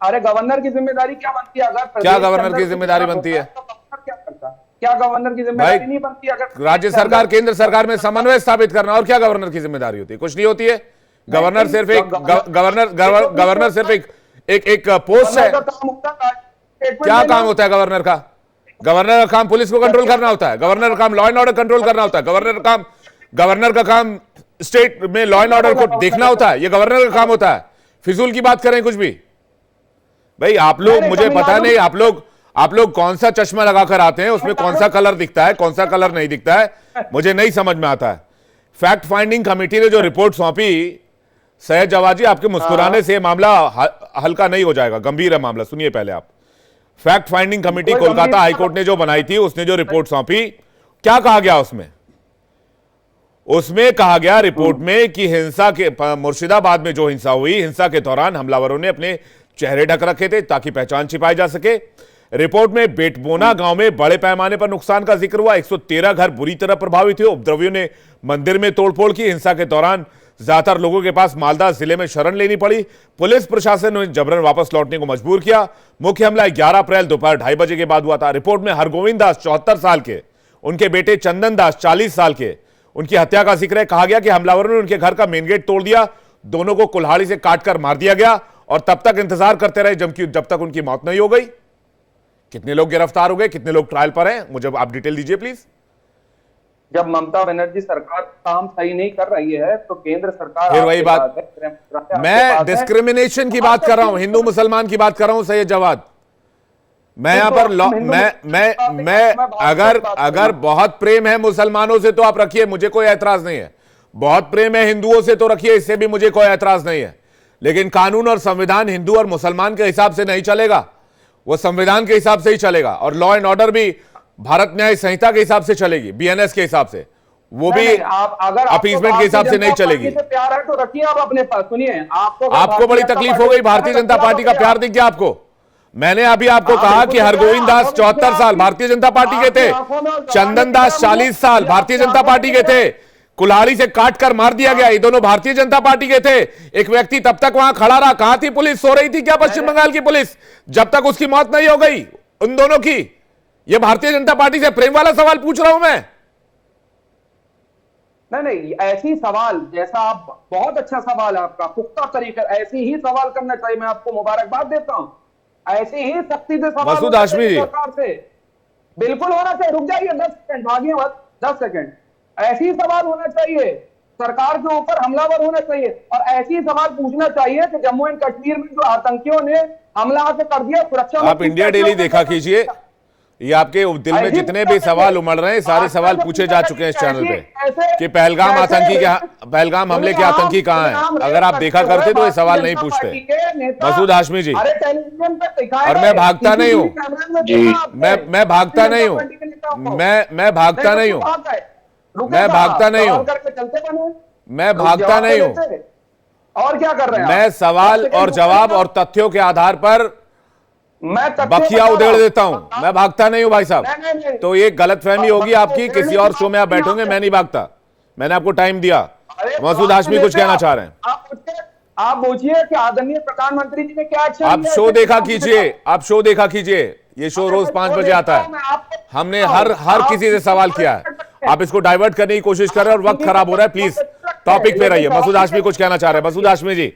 G: अरे गवर्नर की जिम्मेदारी क्या बनती है? अगर प्रदेश
A: क्या
G: के
A: गवर्नर
G: अंदर
A: की
G: कुछ
A: जिम्मेदारी
G: खराब
A: बनती
G: होता
A: है?
G: तो गवर्नर क्या करता? क्या गवर्नर की जिम्मेदारी नहीं बनती? अगर
A: राज्य सरकार केंद्र सरकार में समन्वय स्थापित करना, और क्या गवर्नर की जिम्मेदारी होती है? कुछ नहीं होती है। गवर्नर सिर्फ एक गवर्नर सिर्फ एक पोस्ट है।
G: गवर्नर का काम होता है statement
A: क्या
G: देना।
A: काम होता है गवर्नर का? गवर्नर का काम पुलिस को कंट्रोल करना होता है। गवर्नर का काम लॉ एंड ऑर्डर कंट्रोल करना होता है। गवर्नर का काम स्टेट में लॉ एंड ऑर्डर को देखना होता है। ये गवर्नर का काम होता है। फिजूल की बात करें कुछ भी। भाई आप लोग, मुझे पता नहीं आप लोग कौन सा चश्मा लगाकर आते हैं, उसमें कौन सा कलर दिखता है, कौन सा कलर नहीं दिखता है, मुझे नहीं समझ में आता है। फैक्ट फाइंडिंग कमेटी ने जो रिपोर्ट सौंपी, सैयद जवाद जी, आपके मुस्कुराने से मामला हल्का नहीं हो जाएगा, गंभीर है मामला। सुनिए पहले आप। Fact finding committee Kolkata high court ने जो बनाई थी, उसने जो रिपोर्ट सौंपी, क्या कहा गया उसमें कहा गया रिपोर्ट में कि हिंसा के मुर्शिदाबाद में जो हिंसा हुई, हिंसा के दौरान हमलावरों ने अपने चेहरे ढक रखे थे ताकि पहचान छिपाई जा सके। रिपोर्ट में बेटबोना गांव में बड़े पैमाने पर नुकसान का जिक्र हुआ। 113 घर बुरी तरह प्रभावित हुए। उपद्रवियों ने मंदिर में तोड़फोड़ की। हिंसा के दौरान ज्यादातर लोगों के पास मालदा जिले में शरण लेनी पड़ी। पुलिस प्रशासन ने जबरन वापस लौटने को मजबूर किया। मुख्य हमला 11 अप्रैल दोपहर 2:30 बजे के बाद हुआ था। रिपोर्ट में हरगोविंद दास 74 साल के, उनके बेटे चंदन दास 40 साल के, उनकी हत्या का जिक्र है। कहा गया कि हमलावरों ने उनके घर का मेन गेट तोड़ दिया, दोनों को कुल्हाड़ी से काटकर मार दिया गया और तब तक इंतजार करते रहे जब तक उनकी मौत नहीं हो गई। कितने लोग गिरफ्तार हो गए, कितने लोग ट्रायल पर हैं, मुझे आप डिटेल दीजिए प्लीज।
G: जब ममता बनर्जी सरकार काम सही नहीं कर रही है तो केंद्र सरकार
A: फिर वही
G: आपके
A: बात,
G: पास है, आपके
A: मैं
G: पास है।
A: डिस्क्रिमिनेशन की बात कर रहा हूं, हिंदू मुसलमान की बात कर रहा हूं सैयद जवाद। मैं यहां पर अगर बहुत प्रेम है मुसलमानों से तो आप रखिए, मुझे कोई ऐतराज नहीं है। बहुत प्रेम है हिंदुओं से तो रखिए, इससे भी मुझे कोई ऐतराज नहीं है। लेकिन कानून और संविधान हिंदू और मुसलमान के हिसाब से नहीं चलेगा, वो संविधान के हिसाब से ही चलेगा। और लॉ एंड ऑर्डर भी भारत न्याय संहिता के हिसाब से चलेगी, बीएनएस के हिसाब से, वो भी अपीसमेंट के हिसाब से नहीं चलेगी।
G: प्यार है तो रखिए आप अपने पास। सुनिए,
A: आपको बड़ी तकलीफ हो गई, भारतीय जनता पार्टी का प्यार दिख गया आपको। मैंने अभी आपको कहा कि हरगोविंद दास 74 साल भारतीय जनता पार्टी के थे, चंदन दास 40 साल भारतीय जनता पार्टी के थे, कुल्हाड़ी से काटकर मार दिया गया, ये दोनों भारतीय जनता पार्टी के थे। एक व्यक्ति तब तक वहां खड़ा रहा। कहां थी पुलिस? सो रही थी क्या पश्चिम बंगाल की पुलिस, जब तक उसकी मौत नहीं हो गई उन दोनों की? ये भारतीय जनता पार्टी से प्रेम वाला सवाल पूछ रहा हूं मैं।
G: नहीं, ऐसी सवाल जैसा आप, बहुत अच्छा सवाल है आपका, पुख्ता तरीका, ऐसी ही सवाल करना चाहिए। मैं आपको मुबारकबाद देता हूं। ऐसी ही सख्ती से सवाल
A: मसूद हाशमी जी,
G: सरकार से बिल्कुल होना चाहिए। रुक जाइए 10 सेकंड, भागिए मत, 10 सेकंड। ऐसी ही सवाल होना चाहिए, सरकार के ऊपर हमलावर होना चाहिए और ऐसी ही सवाल पूछना चाहिए कि जम्मू एंड कश्मीर में जो आतंकियों ने हमला कर दिया, सुरक्षा
A: आप इंडिया डेली देखा कीजिए, ये आपके दिल में जितने भी सवाल उमड़ रहे हैं, सारे सवाल पूछे जा चुके हैं इस चैनल पे कि पहलगाम हमले के आतंकी कहां हैं। अगर आप देखा करते तो ये सवाल नहीं पूछते। मसूद हाशमी जी, और मैं भागता नहीं हूं, मैं भागता नहीं हूं, मैं भागता नहीं हूं, मैं भागता नहीं हूं, मैं भागता नहीं हूं।
G: और क्या कर रहे हैं?
A: मैं सवाल और जवाब और तथ्यों के आधार पर बखिया उधेड़ देता हूं, मैं भागता नहीं हूं भाई साहब। तो ये गलतफहमी होगी आपकी, किसी और शो में आप बैठोगे, मैं नहीं भागता। मैंने आपको टाइम दिया। मसूद हाशमी कुछ कहना चाह रहे हैं?
G: आप पूछिए कि आदरणीय प्रधानमंत्री जी ने क्या एक्शन
A: आप शो देखा कीजिए, आप शो देखा कीजिए। ये शो रोज 5 बजे आता है। हमने हर किसी से सवाल किया है। आप इसको डाइवर्ट करने की कोशिश कर रहे हैं और वक्त खराब हो रहा है। प्लीज टॉपिक पे रहिए। मसूद हाशमी कुछ कहना चाह रहे हैं। मसूद हाशमी जी,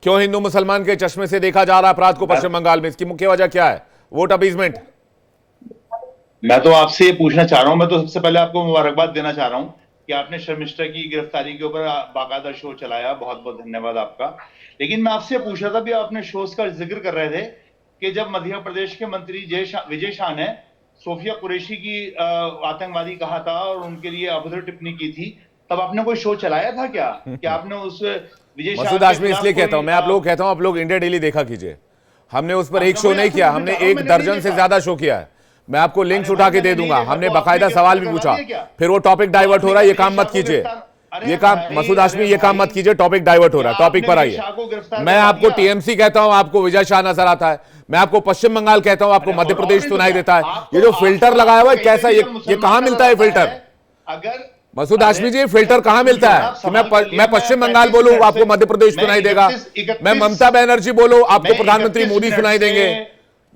A: क्यों हिंदू मुसलमान के चश्मे से देखा जा रहा है अपराध को पश्चिम बंगाल में? इसकी मुख्य वजह क्या है? Vote appeasement.
H: मैं तो आपसे ये पूछना चाह रहा हूं, मैं तो सबसे पहले आपको मुबारकबाद देना चाह रहा हूं कि आपने शर्मिष्ठा की गिरफ्तारी के ऊपर बाकायदा शो चलाया, बहुत बहुत धन्यवाद आपका। लेकिन मैं आपसे पूछ रहा था भी आपने शोज का जिक्र कर रहे थे कि जब मध्य प्रदेश के मंत्री विजय शाह ने सोफिया कुरैशी की आतंकवादी कहा था और उनके लिए अभद्र टिप्पणी की थी, तब आपने कोई शो चलाया था क्या? कि आपने उस विजय शाह
A: मसूद हाशमी इसलिए कहता हूं, मैं आप लोग कहता हूं, आप लोग इंडिया डेली देखा कीजिए। हमने उस पर एक शो नहीं किया, हमने 1 दर्जन से ज्यादा शो किया है। मैं आपको लिंक्स उठा के दे दूंगा। हमने बाकायदा सवाल भी पूछा, फिर वो टॉपिक डाइवर्ट हो रहा है। ये काम मत कीजिए, ये काम मसूद हाशमी, ये काम मत कीजिए। टॉपिक डाइवर्ट हो रहा है, टॉपिक पर आइए। मैं आपको टीएमसी कहता हूं, आपको विजय शाह नजर आता है। मैं आपको पश्चिम बंगाल कहता हूं, आपको मध्य प्रदेश सुनाई देता है। ये जो फिल्टर लगाया हुआ है, कैसा ये कहां मिलता है फिल्टर?
H: अगर
A: मसूद हाशमी जी, फिल्टर कहां मिलता है कि मैं पश्चिम बंगाल बोलूं आपको मध्य प्रदेश सुनाई देगा, मैं ममता बनर्जी बोलूं आपको प्रधानमंत्री मोदी सुनाई देंगे?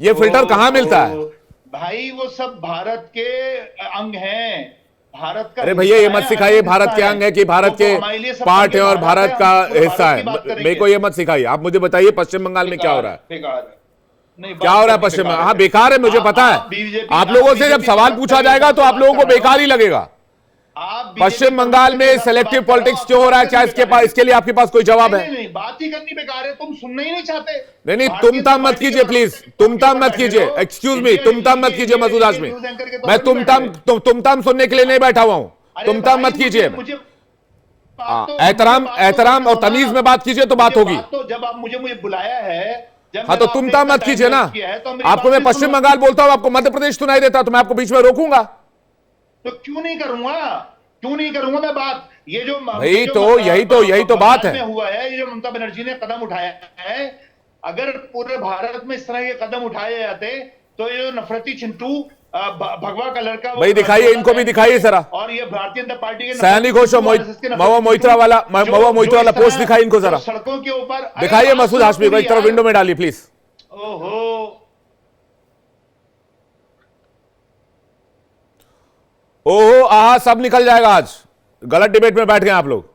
A: ये फिल्टर कहां मिलता है?
H: भाई वो सब भारत के अंग हैं, भारत का।
A: अरे भैया ये मत सिखाइए भारत के अंग है कि भारत के पार्ट है और भारत का हिस्सा है। मेरे को ये मत सिखाइए। आप मुझे बताइए पश्चिम बंगाल में क्या हो रहा है? क्या हो रहा है पश्चिम बंगाल? हाँ बेकार है, मुझे पता है। आप लोगों से जब सवाल पूछा जाएगा तो आप लोगों को बेकार ही लगेगा। पश्चिम बंगाल में सेलेक्टिव पॉलिटिक्स क्यों हो रहा है? क्या इसके लिए आपके पास कोई जवाब है?
H: नहीं, बात ही करनी बेकार है, तुम सुनना ही नहीं चाहते।
A: नहीं, तुम ताम मत कीजिए प्लीज, तुम ताम मत कीजिए। एक्सक्यूज मी, तुम ताम मत कीजिए मसूद हाशमी। मैं तुम ताम सुनने के लिए नहीं बैठा हुआ हूं। तुम ताम मत कीजिए। एहतराम और तमीज में बात कीजिए तो बात होगी।
H: तो जब आप मुझे बुलाया है,
A: हाँ तो तुम ताम मत कीजिए ना। आपको मैं पश्चिम बंगाल बोलता हूं, आपको मध्य प्रदेश सुनाई देता, तो मैं आपको बीच में रोकूंगा?
H: तो क्यों नहीं करूंगा मैं बात? ये जो
A: यही तो बात है।
H: हुआ है, ये जो ममता बनर्जी ने कदम उठाया है, अगर पूरे भारत में इस तरह के कदम उठाए जाते तो ये जो नफरती चिंटू भगवा का लड़का,
A: भाई दिखाइए, इनको भी दिखाइए जरा।
H: और ये भारतीय जनता पार्टी के
A: सैनिक घोष महुआ मोइत्रा वाला पोस्ट दिखाइए इनको जरा।
H: सड़कों के ऊपर
A: दिखाइए मसूद हाशमी को, एक तरफ विंडो में डालिए प्लीज। ओहो आहा सब निकल जाएगा आज। गलत डिबेट में बैठ गए आप लोग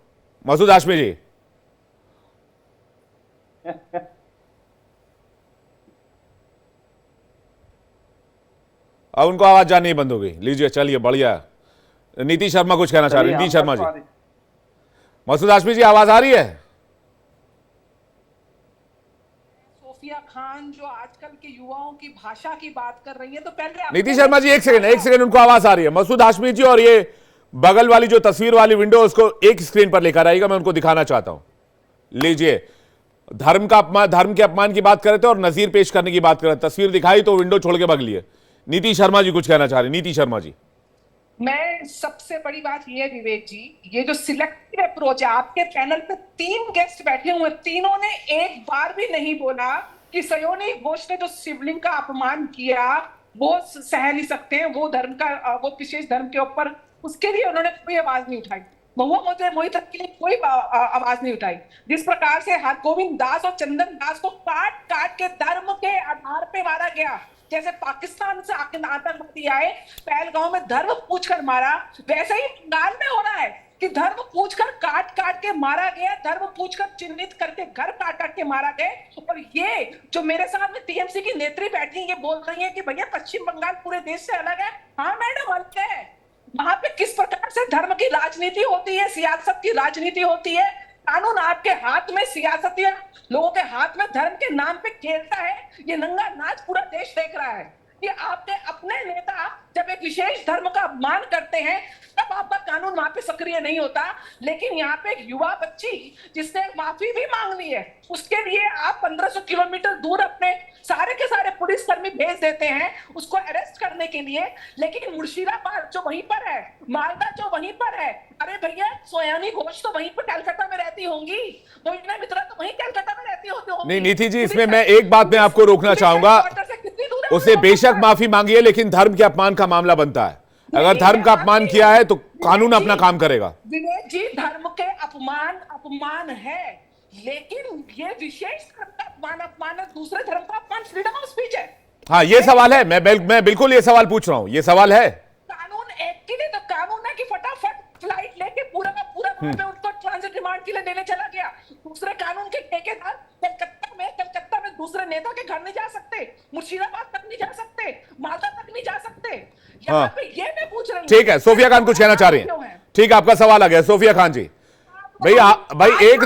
A: मसूद हाशमी जी। अब उनको आवाज जानी बंद हो गई। लीजिए चलिए बढ़िया। नीतीश शर्मा कुछ कहना चाह रहे हैं। नीतीश शर्मा जी, मसूद हाशमी जी आवाज आ रही है?
F: सोफिया खान जो आजकल के युवाओं की भाषा की बात कर रही है, तो पहले
A: नीतीश शर्मा जी एक सेकंड उनको आवाज आ रही है। मसूद हाशमी जी और ये बगल वाली जो तस्वीर वाली विंडो उसको एक स्क्रीन पर लेकर आएगा, मैं उनको दिखाना चाहता हूं। लीजिए, धर्म के अपमान की बात कर रहे थे और नजीर पेश करने की बात कर रहे थे। तस्वीर दिखाई तो विंडो छोड़ के भाग लिए। नीतीश शर्मा जी कुछ कहना चाह रहे हैं। नीतीश शर्मा जी,
F: मैं सबसे बड़ी बात ये है विवेक जी, ये जो सिलेक्टिव अप्रोच है, आपके पैनल पे 3 गेस्ट बैठे हुए, तीनों ने एक बार भी नहीं बोला कि सयोनी घोष ने जो शिवलिंग का अपमान किया वो सह नहीं सकते हैं, वो धर्म का, वो विशेष धर्म के ऊपर, उसके लिए उन्होंने कोई आवाज नहीं उठाई। महुआ मोइत्रा के लिए कोई आवाज नहीं उठाई। जिस प्रकार से हरगोविंद दास और चंदन दास को काट काट के धर्म के आधार पे मारा गया, जैसे पाकिस्तान से आतंकवादी आए पहलगांव में धर्म पूछकर मारा, वैसे ही बंगाल में हो रहा है कि धर्म पूछकर काट काट के मारा गया, धर्म पूछकर चिन्हित करके घर काट काट के मारा गया। और ये जो मेरे साथ में टीएमसी की नेत्री बैठी है, ये बोल रही है कि भैया पश्चिम बंगाल पूरे देश से अलग है। हाँ मैडम अलग है। वहां पे किस प्रकार से धर्म की राजनीति होती है, सियासत की राजनीति होती है। कानून आपके हाथ में, सियासत लोगों के हाथ में धर्म के नाम पे खेलता है। ये नंगा नाच पूरा देश देख रहा है कि आपके अपने नेता जब एक विशेष धर्म का अपमान करते हैं तब आपका कानून वहां पे सक्रिय नहीं होता। लेकिन यहाँ पे एक युवा बच्ची जिसने माफी भी मांग ली है, उसके लिए आप 1500 किलोमीटर दूर अपने सारे के सारे पुलिसकर्मी भेज देते हैं उसको अरेस्ट करने के लिए। लेकिन मुर्शिदाबाद जो वहीं पर है, मालदा जो वहीं पर है, अरे भैया सयानी घोष तो वहीं पर कलकत्ता में रहती होंगी, मोइना मित्रा तो वहीं कलकत्ता में रहती होंगी।
A: नहीं नीति जी, इसमें मैं एक बात में आपको रोकना चाहूंगा। उसे बेशक माफी मांगी है, लेकिन धर्म के अपमान का मामला बनता है। अगर धर्म का अपमान किया है तो कानून अपना काम करेगा।
F: विवेक जी, धर्म के अपमान है, लेकिन ये विशेष धर्म का अपमान है, दूसरे धर्म का अपमान फ्रीडम ऑफ स्पीच है।
A: हाँ ये सवाल है, मैं बिल्कुल ये सवाल पूछ रहा हूँ, ये सवाल है।
F: कानून एक के लिए तो कानून है कि फटाफट फ्लाइट लेके पूरा का पूरा वहां पे उनको ट्रांजिट रिमांड के लिए लेने चला गया। दूसरे कानून के ठेकेदार कलकत्ता में दूसरे नेता के घर नहीं जा सकते, मुर्शिदाबाद तक नहीं जा सकते, मालदा तक नहीं जा सकते। यहाँ पे ये मैं पूछ रही हूँ।
A: ठीक है, सोफिया खान कुछ कहना चाह रही हैं। ठीक है, आपका सवाल आ गया सोफिया खान जी। भाई एक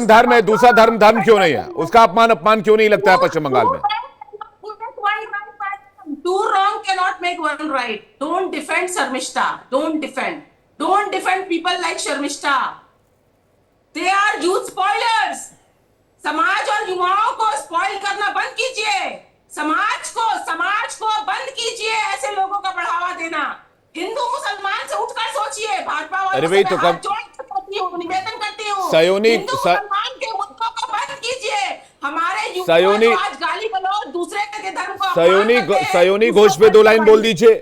A: धर्म है, दूसरा धर्म क्यों नहीं है? उसका अपमान क्यों नहीं लगता है पश्चिम बंगाल में?
E: Two wrong cannot make one right. Don't defend Sharmishta. Don't defend people like Sharmishta. They are youth spoilers. समाज और युवाओं को स्पॉइल करना बंद कीजिए। समाज को बंद कीजिए ऐसे लोगों का बढ़ावा देना। हिंदू मुसलमान से उठकर सोचिए। भाजपा वालों से मैं हाथ जोड़ निवेदन करती हूँ, हिंदू मुसलमान के मुद्दों को बंद कीजिए। हमारे युवा आज गाली गलौज दूसरे के धर्म को
A: सयोनी घोष पे 2 लाइन बोल दीजिए।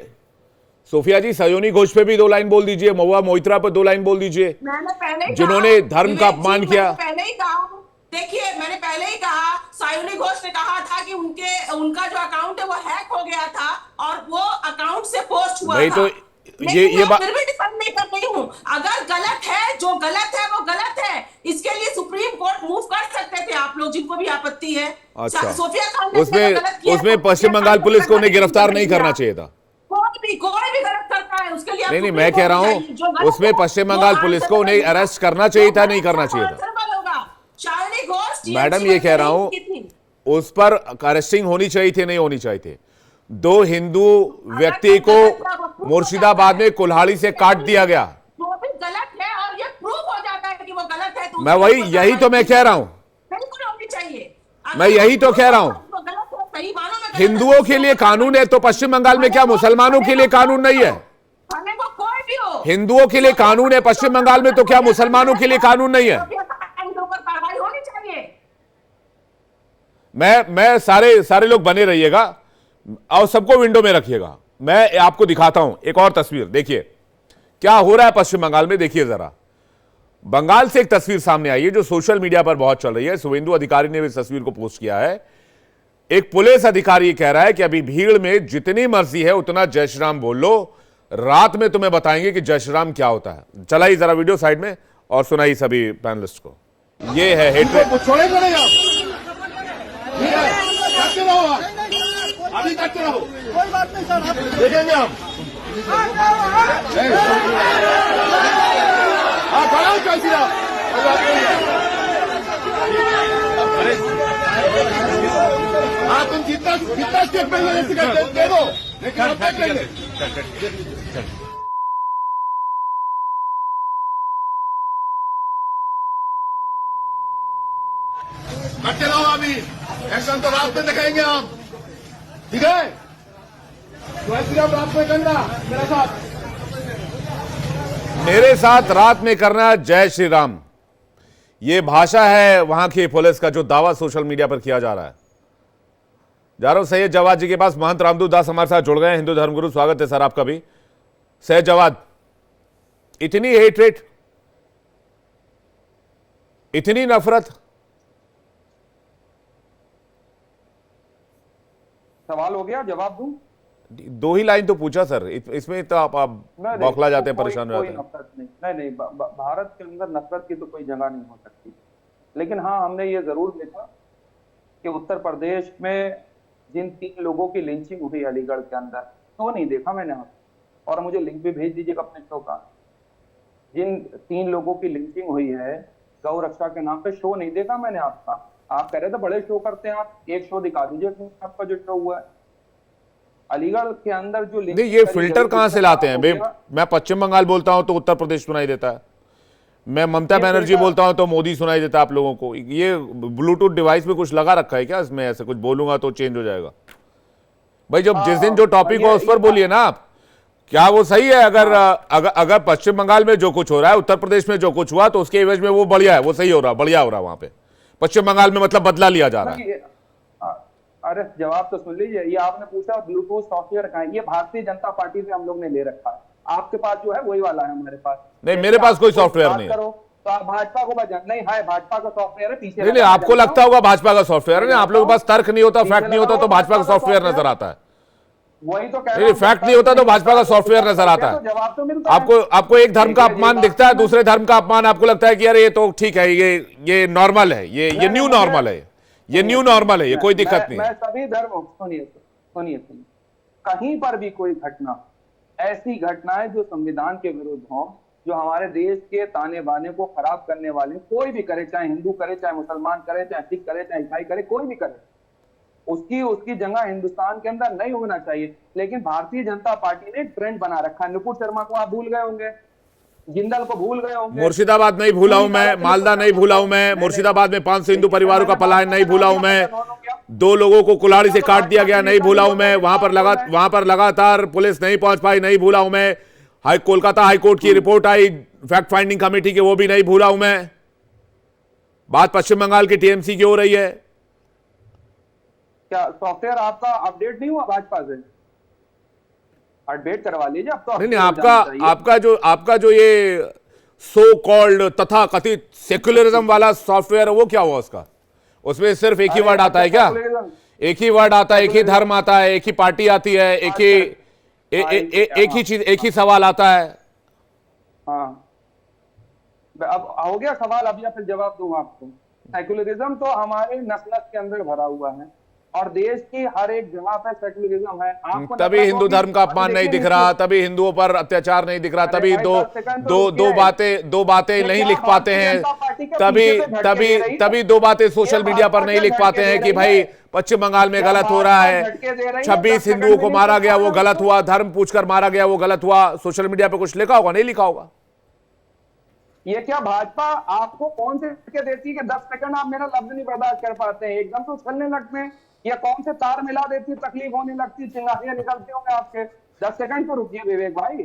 A: सोफिया जी, सयोनी घोष पे भी 2 लाइन बोल दीजिए, महुआ मोइत्रा पर 2 लाइन बोल दीजिए, जिन्होंने धर्म का अपमान किया।
E: पहले ही कहा, देखिए मैंने पहले ही कहा, सयोनी घोष ने कहा था कि उनका जो अकाउंट है वो हैक हो गया था और वो अकाउंट से पोस्ट हुआ था।
A: तो ये बात
E: फिर भी डिफेंड नहीं कर रही हूँ। अगर गलत है, जो गलत है वो गलत है। इसके लिए सुप्रीम कोर्ट मूव कर सकते थे आप लोग, जिनको भी आपत्ति है।
A: अच्छा,
E: सोफिया खान ने
A: उसमें पश्चिम बंगाल पुलिस को उन्हें गिरफ्तार नहीं करना चाहिए था।
E: कोई भी गलत करता है उसके लिए
A: नहीं, मैं कह रहा हूँ उसमें पश्चिम बंगाल पुलिस को उन्हें अरेस्ट करना चाहिए था, नहीं करना चाहिए था। मैडम ये कह रहा हूँ उस पर अरेस्टिंग होनी चाहिए थी, नहीं होनी चाहिए थी। 2 हिंदू व्यक्ति को मुर्शिदाबाद में कुल्हाड़ी से काट दिया गया।
E: जो भी गलत है और ये प्रूव हो जाता है कि वो गलत है, तो
A: मैं यही तो मैं कह रहा हूँ,
E: बिल्कुल होनी चाहिए।
A: मैं यही तो कह रहा हूँ। हिंदुओं के लिए कानून है तो पश्चिम बंगाल में क्या मुसलमानों के लिए कानून नहीं है?
E: कोई भी हो,
A: हिंदुओं के लिए कानून है पश्चिम बंगाल में, तो क्या मुसलमानों के लिए कानून नहीं है?
E: कार्रवाई होनी चाहिए।
A: मैं सारे लोग बने रहिएगा और सबको विंडो में रखिएगा। मैं आपको दिखाता हूं एक और तस्वीर, देखिए क्या हो रहा है पश्चिम बंगाल में। देखिए जरा, बंगाल से एक तस्वीर सामने आई है जो सोशल मीडिया पर बहुत चल रही है। शुभेंदु अधिकारी ने इस तस्वीर को पोस्ट किया है। एक पुलिस अधिकारी कह रहा है कि अभी भीड़ में जितनी मर्जी है उतना जय श्री राम बोल लो, रात में तुम्हें बताएंगे कि जय श्री राम क्या होता है। चलाइए जरा वीडियो साइड में और सुनाइए सभी पैनलिस्ट को। ये है हेट्रेड।
D: अभी करते रहो, कोई बात नहीं सर, देखेंगे हम। हाँ बढ़ाओ चलती रहो, कोई बात नहीं है। हाँ तुम जितना स्टेटमेंट दे दो, लेकिन हम देख लेंगे। करते रहो, अभी एक्शन तो रात में दिखाएंगे हम, ठीक है? रात में करना
A: मेरे साथ रात में करना जय श्री राम। ये भाषा है वहां की पुलिस का जो दावा सोशल मीडिया पर किया जा रहा है। जा रहा हूं सैयद जवाद जी के पास। महंत रामदूत दास हमारे साथ जुड़ गए हैं, हिंदू धर्मगुरु। स्वागत है सर आपका भी। सैयद जवाद, इतनी हेटरेट, इतनी नफरत।
G: सवाल हो गया, जवाब दूं?
A: 2 ही लाइन तो पूछा सर, इसमें तो आप बौखला जाते हैं, परेशान हो जाते हैं।
G: नफरत नहीं, भारत के अंदर नफरत की तो कोई जगह नहीं हो सकती। लेकिन हाँ, हमने ये जरूर देखा कि उत्तर प्रदेश में जिन 3 लोगों की लिंचिंग हुई अलीगढ़ के अंदर, तो नहीं देखा मैंने आप, और मुझे लिंक भी भेज दीजिएगा अपने शो का। जिन 3 लोगों की लिंचिंग हुई है गौ रक्षा के नाम पे, शो नहीं देखा मैंने आपका। आप कह रहे थे बड़े शो करते हैं आप, एक शो दिखा दीजिए आपका जो शो हुआ है अलीगढ़ के अंदर जो।
A: नहीं, ये फिल्टर कहां से लाते हैं? मैं पश्चिम बंगाल बोलता हूं तो उत्तर प्रदेश सुनाई देता है, मैं ममता बनर्जी बोलता हूं तो मोदी सुनाई देता है आप लोगों को। ये ब्लूटूथ डिवाइस में कुछ लगा रखा है क्या? इसमें ऐसे कुछ बोलूंगा तो चेंज हो जाएगा भाई? जब जिस दिन जो टॉपिक हो उस पर बोलिए ना आप। क्या वो सही है? अगर पश्चिम बंगाल में जो कुछ हो रहा है, उत्तर प्रदेश में जो कुछ हुआ, तो उसके एवज में वो बढ़िया है, वो सही हो रहा, बढ़िया हो रहा वहां पे। पश्चिम बंगाल में मतलब बदला लिया जा रहा है।
G: अरे जवाब तो सुन लीजिए। ये आपने पूछा ब्लूटूथ सॉफ्टवेयर कहाँ है? ये भारतीय जनता पार्टी से हम लोग ने ले रखा है। आपके पास जो है वही वाला है, हमारे पास
A: नहीं। मेरे पास कोई सॉफ्टवेयर नहीं है।
G: तो आप भाजपा को नहीं है, भाजपा का सॉफ्टवेयर है पीछे।
A: नहीं, आपको लगता होगा भाजपा का सॉफ्टवेयर है। आप लोगों के पास तर्क नहीं होता, फैक्ट नहीं होता, तो भाजपा का सॉफ्टवेयर नजर आता है।
G: वही तो कह रहा
A: नहीं,
G: हूं,
A: फैक्ट नहीं होता तो भाजपा का सॉफ्टवेयर नजर आता
G: तो
A: है।
G: जवाब तो मिलता है।
A: आपको एक धर्म का
G: देखिए,
A: अपमान
G: ये
A: दिखता है,
G: बात-
A: दूसरे धर्म का अपमान आपको लगता है कि यार ये तो ठीक है, ये नॉर्मल है, ये न्यू नॉर्मल है, ये न्यू नॉर्मल है, ये कोई दिक्कत नहीं
G: मैं
A: है।
G: सभी धर्म, सुनिए, कहीं पर भी कोई घटना, ऐसी घटनाएं जो संविधान के विरुद्ध हो, जो हमारे देश के ताने बाने को खराब करने वाले कोई भी करे, चाहे हिंदू करे, चाहे मुसलमान करे, चाहे सिख करे, चाहे ईसाई करे, कोई भी करे, उसकी जगह हिंदुस्तान के अंदर नहीं होना चाहिए। लेकिन भारतीय जनता पार्टी ने एक ट्रेंड बना रखा है। नुपुर शर्मा को आप भूल गए होंगे, जिंदल को भूल गए होंगे,
A: मुर्शिदाबाद नहीं भूला हूं मैं, मालदा नहीं भूला हूं मैं, मुर्शिदाबाद में 500 हिंदू परिवारों का पलायन नहीं भूला हूं मैं, 2 लोगों को कुल्हाड़ी से काट दिया गया नहीं भूला हूं मैं, वहां पर लगातार पुलिस नहीं पहुंच पाई नहीं भूला हूं मैं, कोलकाता हाईकोर्ट की रिपोर्ट आई फैक्ट फाइंडिंग कमेटी की, वो भी नहीं भूला हूं मैं। बात पश्चिम बंगाल की टीएमसी की हो रही है।
G: क्या सॉफ्टवेयर आपका अपडेट नहीं हुआ भाजपा से? अपडेट करवा लीजिए। अब तो
A: नहीं, आपका जो ये सो कॉल्ड तथा कथित सेक्युलरिज्म वाला सॉफ्टवेयर है, वो क्या हुआ उसका? उसमें सिर्फ एक ही वर्ड आता है क्या? एक ही वर्ड आता है, एक ही धर्म आता है, एक ही पार्टी आती है, एक ही चीज, एक ही सवाल आता है।
G: हाँ, अब हो गया सवाल, अब या फिर जवाब दूं आपको। सेक्युलरिज्म तो हमारे नस नस के अंदर भरा हुआ है और देश की हर एक जगह पे सेक्युलरिज्म है। आपको
A: तभी हिंदू धर्म का अपमान नहीं दिख रहा, तभी हिंदुओं पर अत्याचार नहीं दिख रहा, तभी दो बातें नहीं लिख पाते हैं, तभी 2 बातें सोशल मीडिया पर नहीं लिख पाते हैं कि भाई पश्चिम बंगाल में गलत हो रहा है, 26 हिंदुओं को मारा गया वो गलत हुआ, धर्म पूछकर मारा गया वो गलत हुआ। सोशल मीडिया पे कुछ लिखा होगा? नहीं लिखा होगा।
G: ये क्या भाजपा आपको कौन से झटके देती है कि 10 सेकंड आप मेरा लफ्ज नहीं बर्दाश्त कर पाते हैं, एकदम तो उछलने लगते हैं? या कौन से तार मिला देती, तकलीफ होने लगती, चिंगारियां निकलती होंगे आपके? 10 सेकंड तो रुकिए विवेक भाई,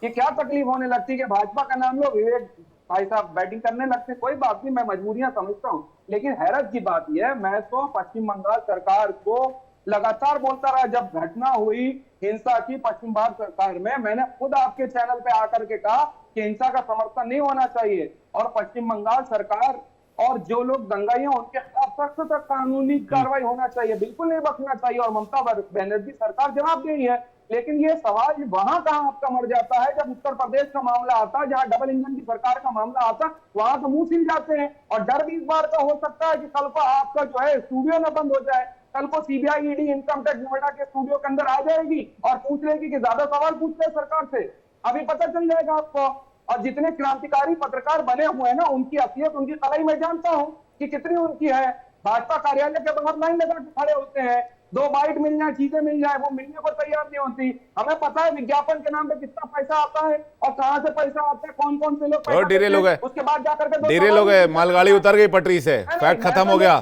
G: ये क्या तकलीफ होने लगती है कि भाजपा का नाम लो, विवेक भाई साहब बैटिंग करने लगते? कोई बात नहीं, मैं मजबूरियां समझता हूँ, लेकिन हैरत की बात यह है, मैं तो पश्चिम बंगाल सरकार को लगातार बोलता रहा, जब घटना हुई हिंसा की पश्चिम बंगाल सरकार में, मैंने खुद आपके चैनल पे आकर के कहा कि हिंसा का समर्थन नहीं होना चाहिए और पश्चिम बंगाल सरकार और जो लोग दंगाई हैं उनके खिलाफ सख्त तक कानूनी कार्रवाई होना चाहिए, बिल्कुल नहीं बख्शना चाहिए। और ममता बनर्जी सरकार जवाब दे रही है, लेकिन ये सवाल वहां कहां आपका मर जाता है जब उत्तर प्रदेश का मामला आता है, जहां डबल इंजन की सरकार का मामला आता है, वहां तो मुंह सिल जाते हैं। और डर भी इस बार का हो सकता है कि कल को आपका जो है स्टूडियो न बंद हो जाए, कल को CBI ED income tax Noida के स्टूडियो के अंदर आ जाएगी और पूछ लेगी कि ज्यादा सवाल पूछ रहे सरकार से, अभी पता चल जाएगा आपको। और जितने क्रांतिकारी पत्रकार बने हुए हैं ना, उनकी असलियत, उनकी कलाई मैं जानता हूं कि कितनी उनकी है। भाजपा कार्यालय के बाहर लाइन लगा के खड़े होते हैं, 2 बाइट मिल जाए, चीजें मिल जाए, वो मिलने को तैयार नहीं होती। हमें पता है विज्ञापन के नाम पे कितना पैसा आता है और कहां से पैसा आता है, कौन कौन से लोग पैसा
A: डेरे लोग हैं,
G: उसके बाद जाकर के
A: डेरे लोग हैं, मालगाड़ी उतर गई पटरी से, फैक्ट खत्म हो गया,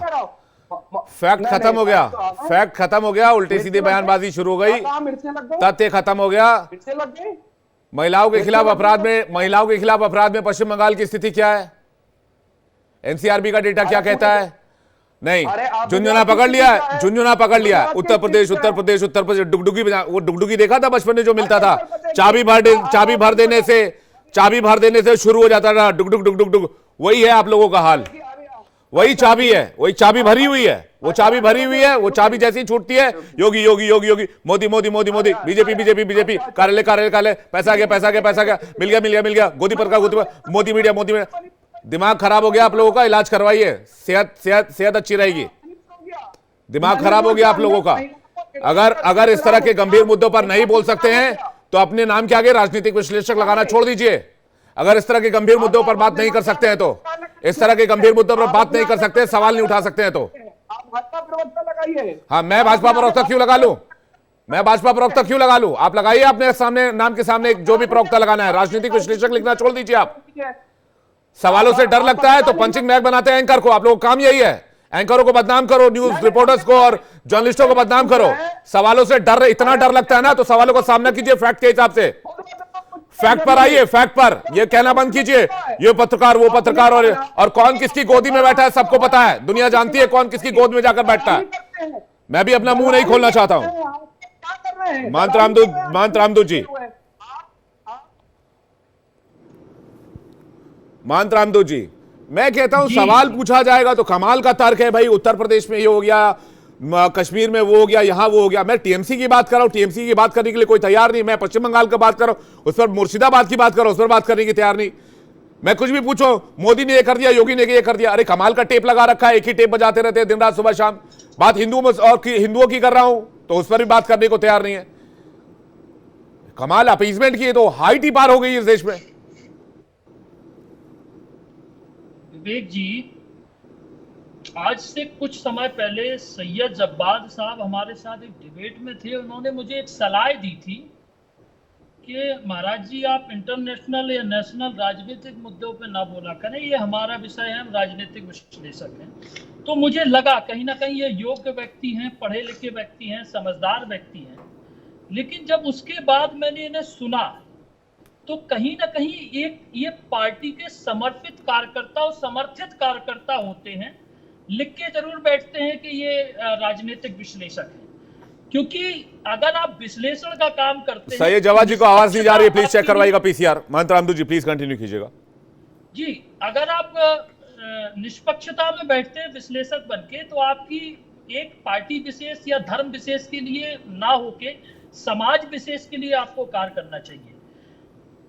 A: फैक्ट खत्म हो गया, फैक्ट खत्म हो गया, उल्टी सीधी बयानबाजी शुरू हो गई, तथ्य खत्म हो गया। महिलाओं के खिलाफ अपराध में पश्चिम बंगाल की स्थिति क्या है? एनसीआरबी का डेटा क्या कहता है? नहीं, झुंझुना पकड़ लिया है, झुंझुना पकड़ लिया है। उत्तर प्रदेश डुगडुगी, वो डुगडुगी देखा था बचपन में जो मिलता था, चाबी भर देने से शुरू हो जाता था डुगडुग डुगडुग डुग। वही है आप लोगों का हाल, वही चाबी है, वही चाबी भरी हुई है, वो चाबी भरी हुई है, वो चाबी जैसी छूटती है, Yogi Yogi Yogi Yogi, Modi Modi Modi Modi, BJP BJP BJP, कार्यालय कार्यालय कार्यालय, पैसा गया पैसा गया पैसा गया, मिल गया मिल गया मिल गया, गोदी पर का गोदी पर, मोदी मीडिया मोदी मीडिया। दिमाग खराब हो गया आप लोगों का, इलाज करवाइए, सेहत अच्छी रहेगी। दिमाग खराब हो गया आप लोगों का। अगर इस तरह के गंभीर मुद्दों पर नहीं बोल सकते हैं तो अपने नाम के आगे राजनीतिक विश्लेषक लगाना छोड़ दीजिए। अगर इस तरह के गंभीर मुद्दों पर बात नहीं कर सकते हैं तो, इस तरह के गंभीर मुद्दों पर बात नहीं कर सकते, सवाल नहीं उठा सकते हैं तो हाँ, मैं भाजपा प्रवक्ता क्यों लगा लूं? मैं भाजपा प्रवक्ता क्यों लगा लूं? आप लगाइए अपने सामने, नाम के सामने जो भी प्रवक्ता लगाना है। राजनीतिक विश्लेषक लिखना छोड़ दीजिए आप। सवालों से डर लगता है तो पंचिंग बैग बनाते हैं एंकर को। आप लोगों का काम यही है, एंकरों को बदनाम करो, न्यूज रिपोर्टर्स को और जर्नलिस्टों को बदनाम करो। सवालों से इतना डर लगता है ना, तो सवालों का सामना कीजिए फैक्ट के हिसाब से। फैक्ट पर आइए, फैक्ट पर। ये कहना बंद कीजिए ये पत्रकार वो पत्रकार, और कौन किसकी गोदी में बैठा है सबको पता है, दुनिया जानती है कौन किसकी गोद में जाकर बैठता है। मैं भी अपना मुंह नहीं खोलना चाहता हूं। महंत रामदूत जी, महंत रामदूत जी, मैं कहता हूं सवाल पूछा जाएगा तो कमाल का तर्क है भाई। उत्तर प्रदेश में ये हो गया, कश्मीर में वो हो गया, यहां वो हो गया। मैं टीएमसी की बात कर रहा हूं, टीएमसी की बात करने के लिए कोई तैयार नहीं। मैं पश्चिम बंगाल की बात कर रहा हूं, उस पर मुर्शिदाबाद की बात कर रहा हूं, उस पर बात करने की तैयार नहीं। मैं कुछ भी पूछो, मोदी ने ये कर दिया, योगी ने ये कर दिया। अरे कमाल का टेप लगा रखा है, एक ही टेप बजाते रहते हैं दिन रात सुबह शाम। बात हिंदुओं की कर रहा हूं तो उस पर भी बात करने को तैयार नहीं है। कमाल, अपीजमेंट की तो हाइट ही पार हो गई इस देश में।
I: विवेक जी, आज से कुछ समय पहले सैयद जब्बार साहब हमारे साथ एक डिबेट में थे। उन्होंने मुझे एक सलाह दी थी कि महाराज जी आप इंटरनेशनल या नेशनल राजनीतिक मुद्दों पे ना बोला करें, ये हमारा विषय है, हम राजनीतिक विश्लेषक हैं। तो मुझे लगा कहीं ना कहीं ये योग्य व्यक्ति हैं, पढ़े लिखे व्यक्ति हैं, समझदार व्यक्ति हैं। लेकिन जब उसके बाद मैंने इन्हें सुना तो कहीं ना कहीं ये पार्टी के समर्पित कार्यकर्ता और समर्थित कार्यकर्ता होते हैं। लिख के जरूर बैठते हैं कि ये राजनीतिक विश्लेषक हैं, क्योंकि अगर आप विश्लेषण का काम करते हैं।
A: सैयद जवाद जी को आवाज नहीं जा रही है, प्लीज चेक करवाइएगा PCR. Mahant Ramdu ji please continue कीजिएगा।
I: जी, अगर आप निष्पक्षता में बैठते हैं विश्लेषक बनके, तो आपकी एक पार्टी विशेष या धर्म विशेष के लिए ना होके समाज विशेष के लिए आपको कार्य करना चाहिए।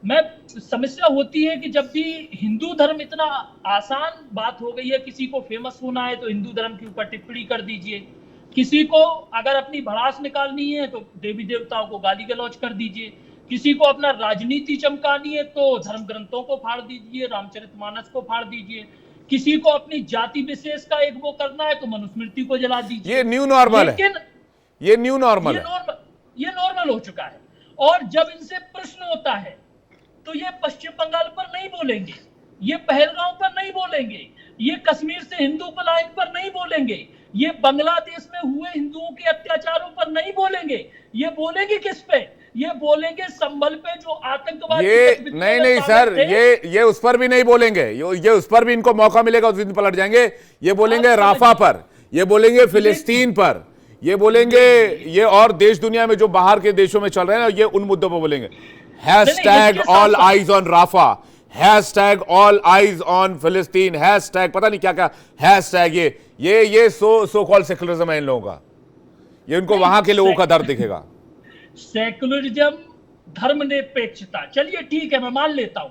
I: मैं समस्या होती है कि जब भी हिंदू धर्म इतना आसान बात हो गई है, किसी को फेमस होना है तो हिंदू धर्म के ऊपर टिप्पणी कर दीजिए, किसी को अगर अपनी भड़ास निकालनी है तो देवी देवताओं को गाली गलौज कर दीजिए, किसी को अपना राजनीति चमकानी है तो धर्म ग्रंथों को फाड़ दीजिए, रामचरितमानस को फाड़ दीजिए, किसी को अपनी जाति विशेष का एक वो करना है तो मनुस्मृति को जला दीजिए।
A: ये न्यू नॉर्मल है, ये न्यू नॉर्मल है,
I: ये नॉर्मल हो चुका है। और जब इनसे प्रश्न होता है तो ये पश्चिम बंगाल पर नहीं बोलेंगे, ये पहलगांव पर नहीं बोलेंगे, ये कश्मीर से हिंदू पलायन पर नहीं बोलेंगे, ये बांग्लादेश में हुए हिंदुओं के अत्याचारों पर नहीं बोलेंगे। ये बोलेंगे किस पे? ये बोलेंगे संभल पे जो आतंकवादी।
A: ये नहीं सर, ये उस पर भी नहीं बोलेंगे, ये उस पर भी इनको मौका मिलेगा उस दिन पलट जाएंगे। ये बोलेंगे राफा पर, ये बोलेंगे फिलिस्तीन पर, ये बोलेंगे ये और देश दुनिया में जो बाहर के देशों में चल रहे हैं, ये उन मुद्दों पर बोलेंगे। Hashtag all eyes on Rafah, hashtag all eyes on फिलिस्तीन, हैशटैग पता नहीं क्या क्या हैशटैग। ये सो कॉल्ड सेकुलरिज्म है इन लोगों का। ये उनको वहां के लोगों का दर्द दिखेगा।
I: सेकुलरिज्म, धर्मनिरपेक्षता, चलिए ठीक है मैं मान लेता हूं,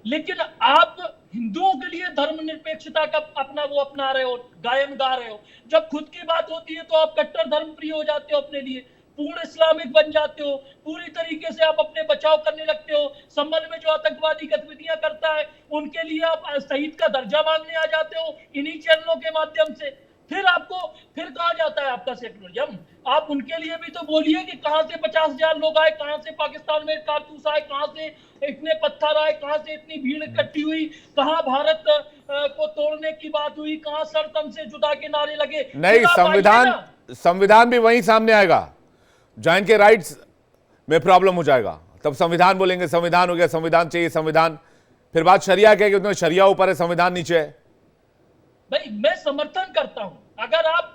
I: लेकिन आप हिंदुओं के लिए धर्मनिरपेक्षता का अपना रहे हो, गायन गा रहे हो। जब खुद की बात होती है तो आप कट्टर धर्मप्रिय हो जाते हो, अपने लिए पूर्ण इस्लामिक बन जाते हो, पूरी तरीके से आप अपने बचाव करने लगते हो। संबल में जो आतंकवादी गतिविधियां करता है उनके लिए आप शहीद का दर्जा मांगने आ जाते हो इन्हीं चैनलों के माध्यम से। फिर कहा जाता है आपका सेकुलरिज्म। आप उनके लिए भी तो बोलिए कि कहां से 50,000 लोग आए, कहां से पाकिस्तान में कारतूस आए, कहां से इतने पत्थर आए, कहां से इतनी भीड़ इकट्ठी हुई, कहां भारत को तोड़ने की बात हुई, कहां सर तम से जुदा के नारे लगे।
A: नहीं, संविधान भी वहीं सामने आएगा जहां इनके राइट्स में प्रॉब्लम हो जाएगा, तब संविधान बोलेंगे संविधान हो गया, संविधान चाहिए संविधान। फिर बात शरिया कहेगी तो शरिया ऊपर है, संविधान नीचे है।
I: भाई मैं समर्थन करता हूं, अगर आप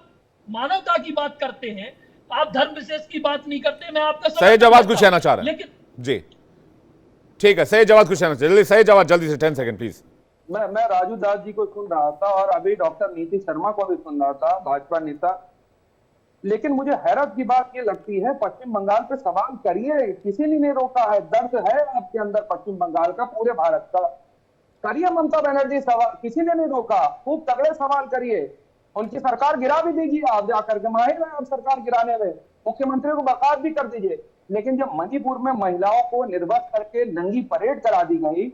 I: मानवता की बात करते हैं, आप धर्म विशेष की बात नहीं करते, मैं आपका
A: सैयद जवाद कुछ कहना चाह रहे हैं।
I: लेकिन
A: जी ठीक है, सैयद जवाद कुछ कहना चाहिए, सैयद जवाद जल्दी से 10 सेकंड प्लीज।
G: मैं राजू दास जी को सुन रहा था और अभी डॉक्टर नीति शर्मा को भी सुन रहा था, भाजपा नेता। लेकिन मुझे हैरत की बात ये लगती है, पश्चिम बंगाल पे सवाल करिए, किसी ने नहीं रोका है। दर्द है आपके अंदर पश्चिम बंगाल का, पूरे भारत का, करिए ममता बनर्जी सवाल, किसी ने नहीं रोका। खूब तगड़े सवाल करिए, उनकी सरकार गिरा भी दीजिए आप जाकर के, माहिर है आप सरकार गिराने में, मुख्यमंत्री को बर्खास्त भी कर दीजिए। लेकिन जब मणिपुर में महिलाओं को निर्वस्त्र करके नंगी परेड करा दी गई,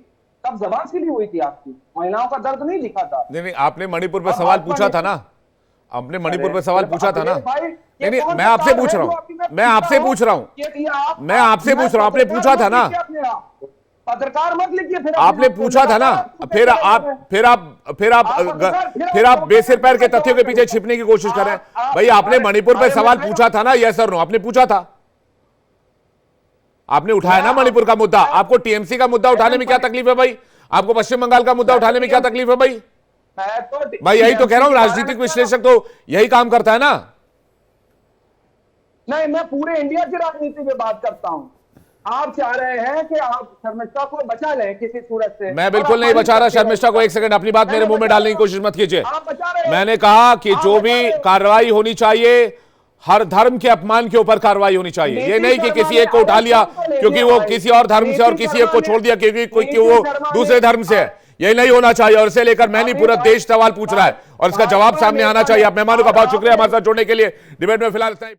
G: तब जबान सिली हुई थी आपकी, महिलाओं का दर्द नहीं दिखा था।
A: नहीं, आपने मणिपुर पर सवाल पूछा था ना, आपने मणिपुर पर सवाल पूछा था ना। नहीं, मैं आपसे पूछ रहा हूँ, मैं आपसे पूछ रहा हूँ, मैं आपसे पूछ रहा हूँ, आपने पूछा था ना,
G: पत्रकार मत लिखिए। फिर
A: आपने पूछा था ना, फिर आप बेसिर पैर के तथ्यों के पीछे छिपने की कोशिश कर रहे हैं। भाई आपने मणिपुर पे सवाल पूछा था ना, यस और नो, आपने पूछा था, आपने उठाया ना मणिपुर का मुद्दा। आपको टीएमसी का मुद्दा उठाने में क्या तकलीफ है भाई? आपको पश्चिम बंगाल का मुद्दा उठाने में क्या तकलीफ है भाई? भाई यही तो कह रहा हूं, राजनीतिक विश्लेषक तो यही काम करता है ना।
G: नहीं, मैं पूरे इंडिया की राजनीति में बात करता हूं।
J: आप चाह रहे हैं कि आप शर्मिष्ठा को बचा लें किसी सूरत से।
A: मैं बिल्कुल नहीं बचा रहा शर्मिष्ठा को। एक सेकंड, अपनी बात मेरे मुंह में डालने की कोशिश मत कीजिए। मैंने कहा कि जो भी कार्रवाई होनी चाहिए, हर धर्म के अपमान के ऊपर कार्रवाई होनी चाहिए। ये नहीं कि किसी एक को उठा लिया क्योंकि वो किसी और धर्म से और किसी एक को छोड़ दिया क्योंकि वो दूसरे धर्म से है। ये नहीं होना चाहिए और इसे लेकर मैं नहीं, पूरा देश सवाल पूछ रहा है और इसका जवाब सामने आना चाहिए। आप मेहमानों का बहुत शुक्रिया हमारे साथ जुड़ने के लिए। डिबेट में फिलहाल इतना ही।